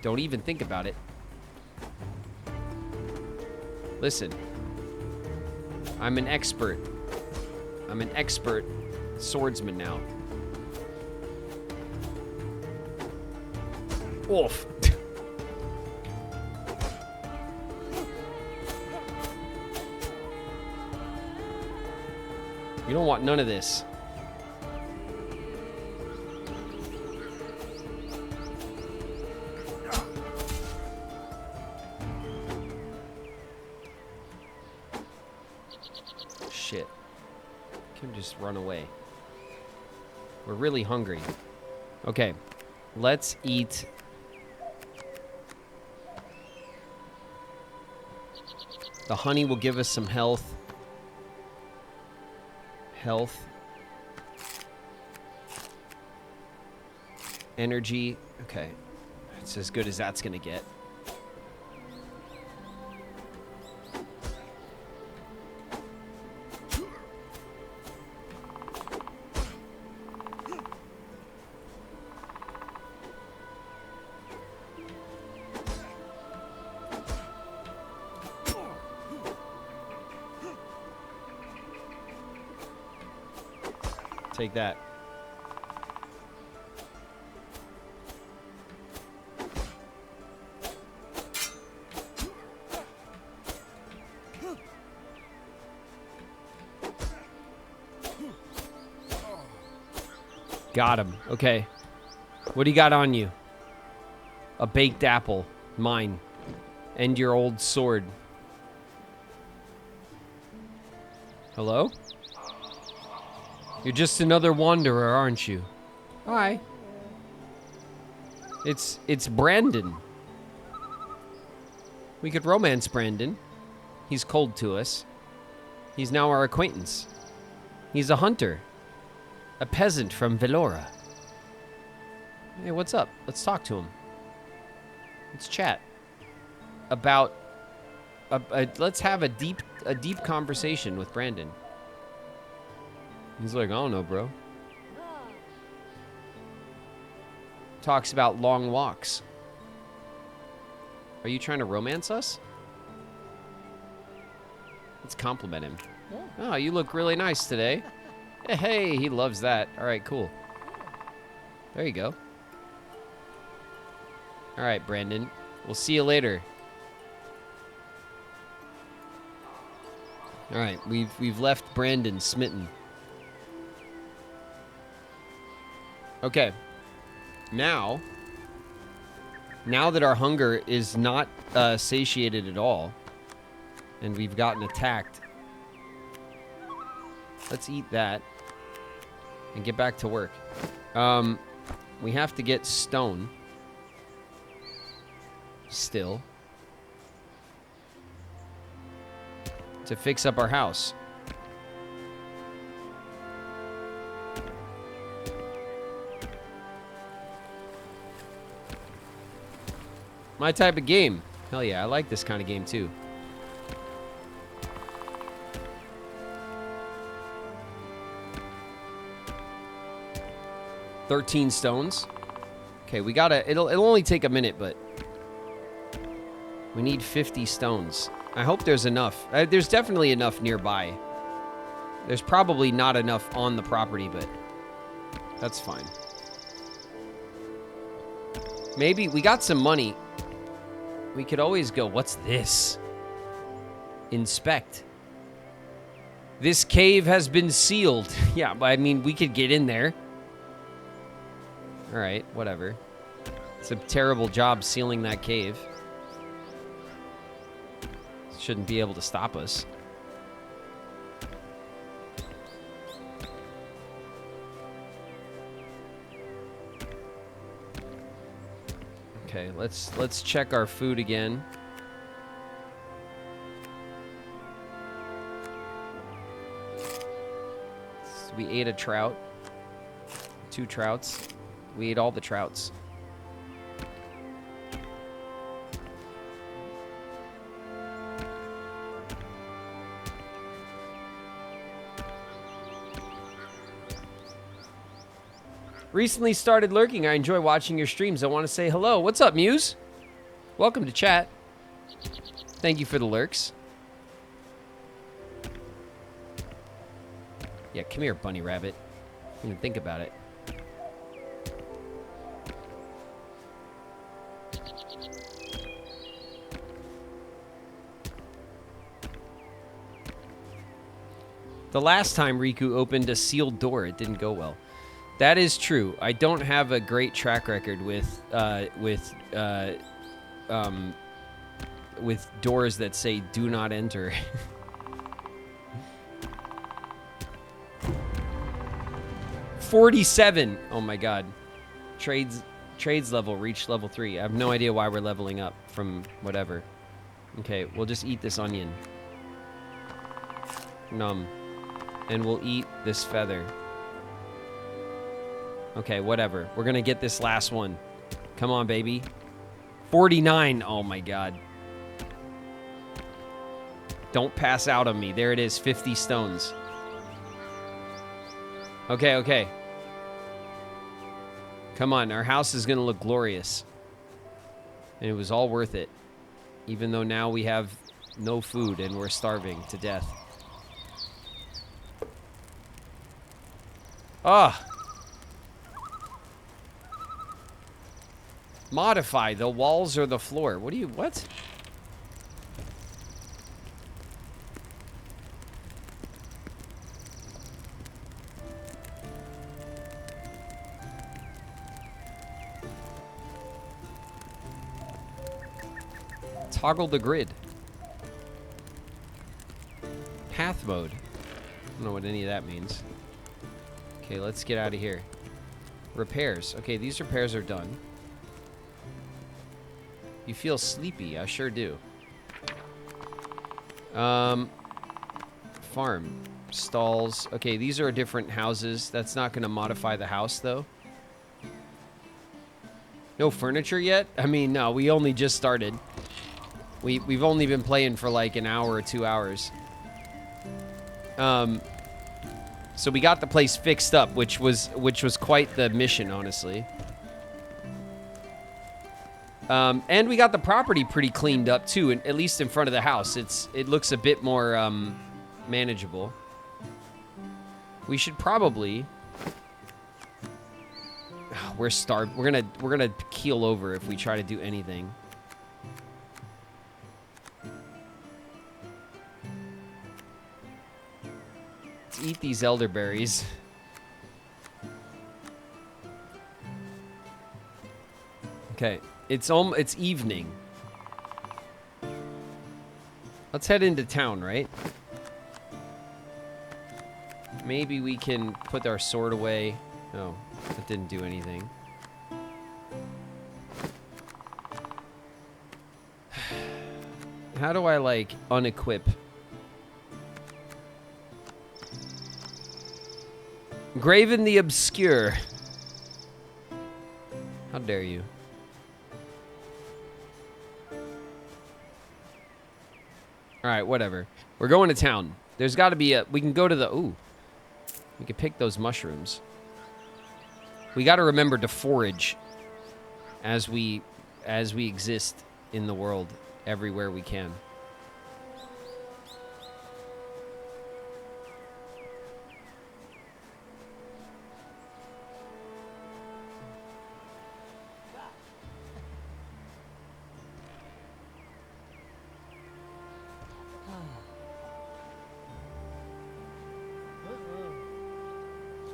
Don't even think about it. Listen. I'm an expert. I'm an expert swordsman now. Oof. You don't want none of this. Shit. Can just run away. We're really hungry. Okay. Let's eat. The honey will give us some health. Energy. Okay. It's as good as that's gonna get. Take that. Got him. Okay. What do you got on you? A baked apple. Mine. And your old sword. Hello? You're just another wanderer, aren't you? Hi. It's Brandon. We could romance Brandon. He's cold to us. He's now our acquaintance. He's a hunter. A peasant from Velora. Hey, what's up? Let's talk to him. Let's chat. About... let's have a deep conversation with Brandon. He's like, I don't know, bro. Talks about long walks. Are you trying to romance us? Let's compliment him. Oh, you look really nice today. Hey, he loves that. All right, cool. There you go. All right, Brandon. We'll see you later. All right, we've left Brandon smitten. Okay. Now that our hunger is not satiated at all, and we've gotten attacked, let's eat that and get back to work. We have to get stone still to fix up our house. My type of game. Hell yeah, I like this kind of game too. $13 stones. Okay, we gotta. It'll only take a minute, but we need 50 stones. I hope there's enough. There's definitely enough nearby. There's probably not enough on the property, but that's fine. Maybe we got some money. We could always go, what's this? Inspect. This cave has been sealed. Yeah, but I mean, we could get in there. All right, whatever. It's a terrible job sealing that cave. Shouldn't be able to stop us. Okay, let's check our food again. So we ate a trout. 2 trouts. We ate all the trouts. Recently started lurking. I enjoy watching your streams. I want to say hello. What's up, Muse? Welcome to chat. Thank you for the lurks. Yeah, come here, bunny rabbit. Don't even think about it. The last time Riku opened a sealed door, it didn't go well. That is true. I don't have a great track record with doors that say "Do not enter." 47. Oh my god. Trades level reached level 3. I have no idea why we're leveling up from whatever. Okay, we'll just eat this onion. Num. And we'll eat this feather. Okay, whatever. We're gonna get this last one. Come on, baby. 49. Oh my god. Don't pass out on me. There it is. 50 stones. Okay, okay. Come on, our house is gonna look glorious. And it was all worth it. Even though now we have no food and we're starving to death. Ah! Modify the walls or the floor. What? Toggle the grid. Path mode. I don't know what any of that means. Okay, let's get out of here. Repairs. Okay, these repairs are done. You feel sleepy. I sure do. Farm. Stalls. Okay, these are different houses. That's not going to modify the house, though. No furniture yet? I mean, no, we only just started. We've only been playing for like an hour or 2 hours. So we got the place fixed up, which was quite the mission, honestly. And we got the property pretty cleaned up too, at least in front of the house. It looks a bit more manageable. We should probably. We're starved. We're gonna keel over if we try to do anything. Let's eat these elderberries. Okay, it's evening. Let's head into town, right? Maybe we can put our sword away. Oh, that didn't do anything. How do I, like, unequip? Graven the Obscure. How dare you? Alright, whatever. We're going to town. There's got to be a... We can go to the... Ooh. We can pick those mushrooms. We got to remember to forage as we exist in the world everywhere we can.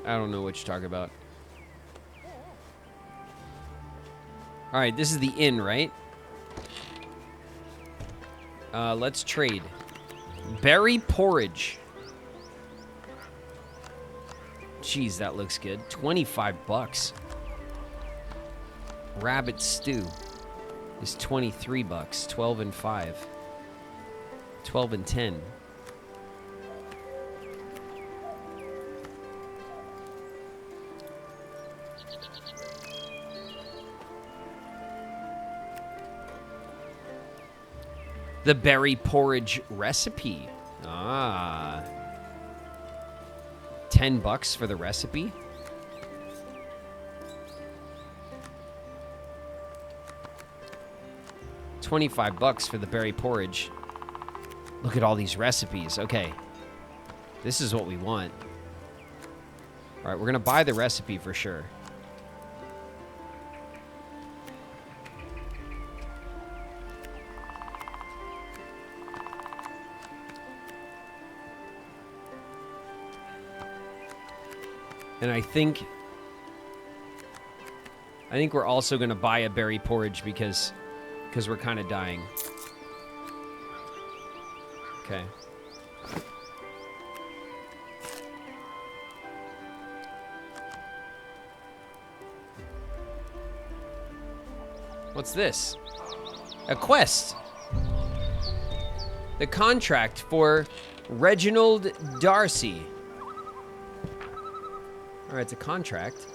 I don't know what you're talking about. All right, this is the inn, right? Let's trade. Berry porridge. Jeez, that looks good. 25 bucks. Rabbit stew is 23 bucks. 12 and 5. 12 and 10. The berry porridge recipe. Ah. 10 bucks for the recipe? $25 for the berry porridge. Look at all these recipes. Okay. This is what we want. All right, we're going to buy the recipe for sure. And I think we're also going to buy a berry porridge because we're kind of dying. Okay. What's this? A quest. The contract for Reginald Darcy. All right, it's a contract.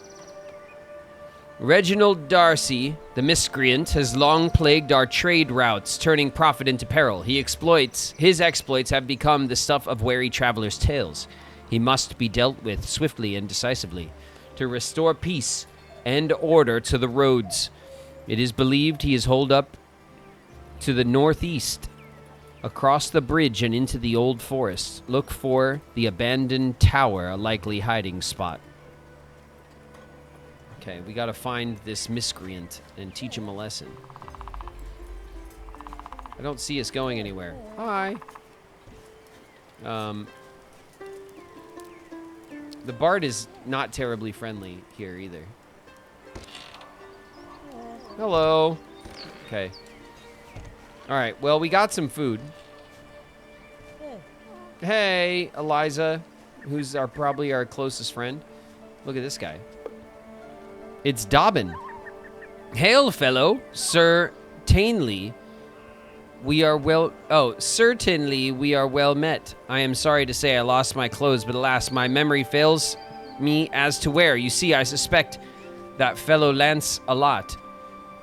Reginald Darcy, the miscreant, has long plagued our trade routes, turning profit into peril. His exploits have become the stuff of wary travelers' tales. He must be dealt with swiftly and decisively to restore peace and order to the roads. It is believed he is holed up to the northeast, across the bridge and into the old forest. Look for the abandoned tower, a likely hiding spot. Okay, we gotta find this miscreant and teach him a lesson. I don't see us going anywhere. Hi. The bard is not terribly friendly here either. Hello. Okay. All right, well, we got some food. Hey, Eliza, who's probably our closest friend. Look at this guy. It's Dobbin. Hail, fellow, Sir Tainley. Certainly we are well met. I am sorry to say I lost my clothes, but alas, my memory fails me as to where. You see, I suspect that fellow Lance a lot.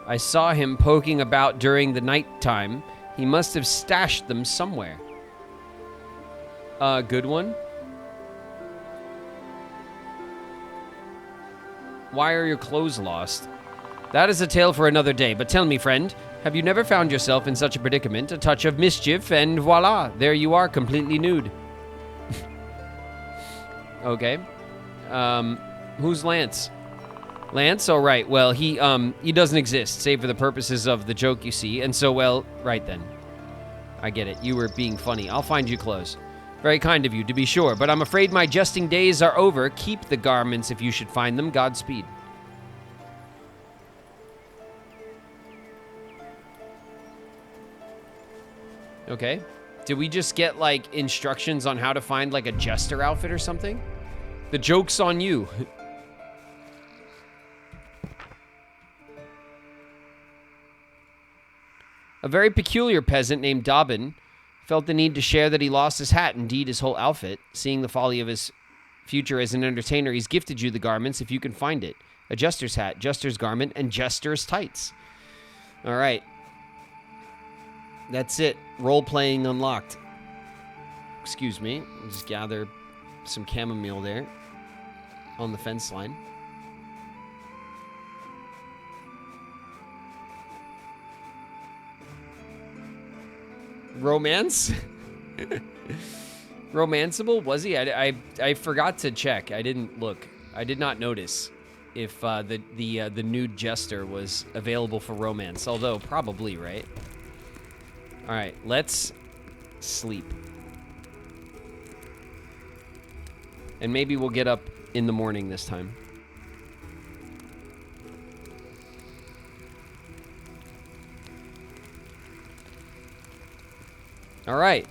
I saw him poking about during the night time. He must have stashed them somewhere. Good one. Why are your clothes lost? That is a tale for another day, but tell me, friend, have you never found yourself in such a predicament? A touch of mischief, and voila, there you are, completely nude. Okay. Who's Lance? Lance? Oh, right. Well, he doesn't exist, save for the purposes of the joke, you see. And so, well, right then. I get it. You were being funny. I'll find you clothes. Very kind of you, to be sure, but I'm afraid my jesting days are over. Keep the garments if you should find them. Godspeed. Okay. Did we just get, like, instructions on how to find, like, a jester outfit or something? The joke's on you. A very peculiar peasant named Dobbin felt the need to share that he lost his hat, indeed his whole outfit. Seeing the folly of his future as an entertainer, he's gifted you the garments if you can find it. A jester's hat, jester's garment, and jester's tights. All right. That's it. Role-playing unlocked. Excuse me. I'll just gather some chamomile there on the fence line. Romance? Romanceable? Was he? I forgot to check. I didn't look. I did not notice if the nude jester was available for romance. Although, probably, right? Alright, let's sleep. And maybe we'll get up in the morning this time. All right.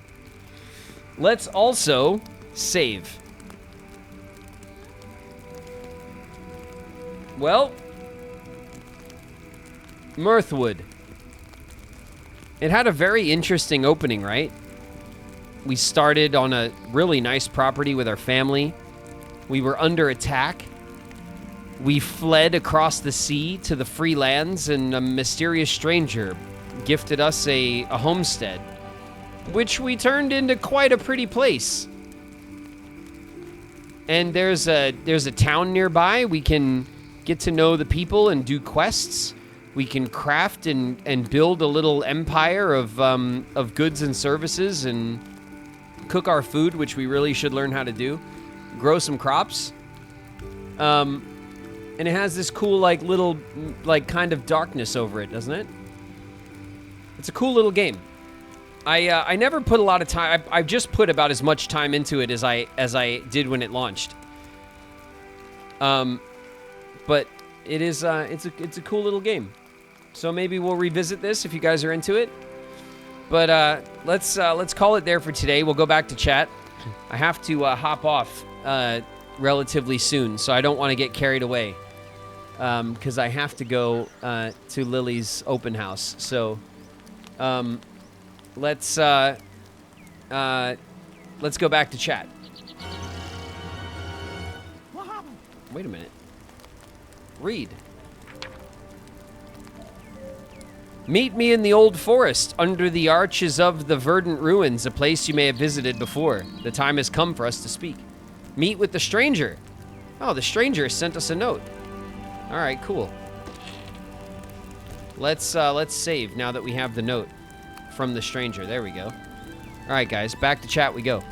Let's also save. Well, Mirthwood. It had a very interesting opening, right? We started on a really nice property with our family. We were under attack. We fled across the sea to the free lands, and a mysterious stranger gifted us a homestead, which we turned into quite a pretty place. And there's a town nearby. We can get to know the people and do quests. We can craft and build a little empire of goods and services and cook our food, which we really should learn how to do. Grow some crops. And it has this cool, like, little, like, kind of darkness over it, doesn't it? It's a cool little game. I never put a lot of time. I've just put about as much time into it as I did when it launched. But it is it's a cool little game. So maybe we'll revisit this if you guys are into it. But let's call it there for today. We'll go back to chat. I have to hop off relatively soon, so I don't want to get carried away. Because I have to go to Lily's open house. So let's go back to chat. Wait a minute. Read. Meet me in the old forest, under the arches of the verdant ruins, a place you may have visited before. The time has come for us to speak. Meet with the stranger. Oh, the stranger sent us a note. All right, cool. Let's save now that we have the note from the stranger. There we go. All right, guys, back to chat we go.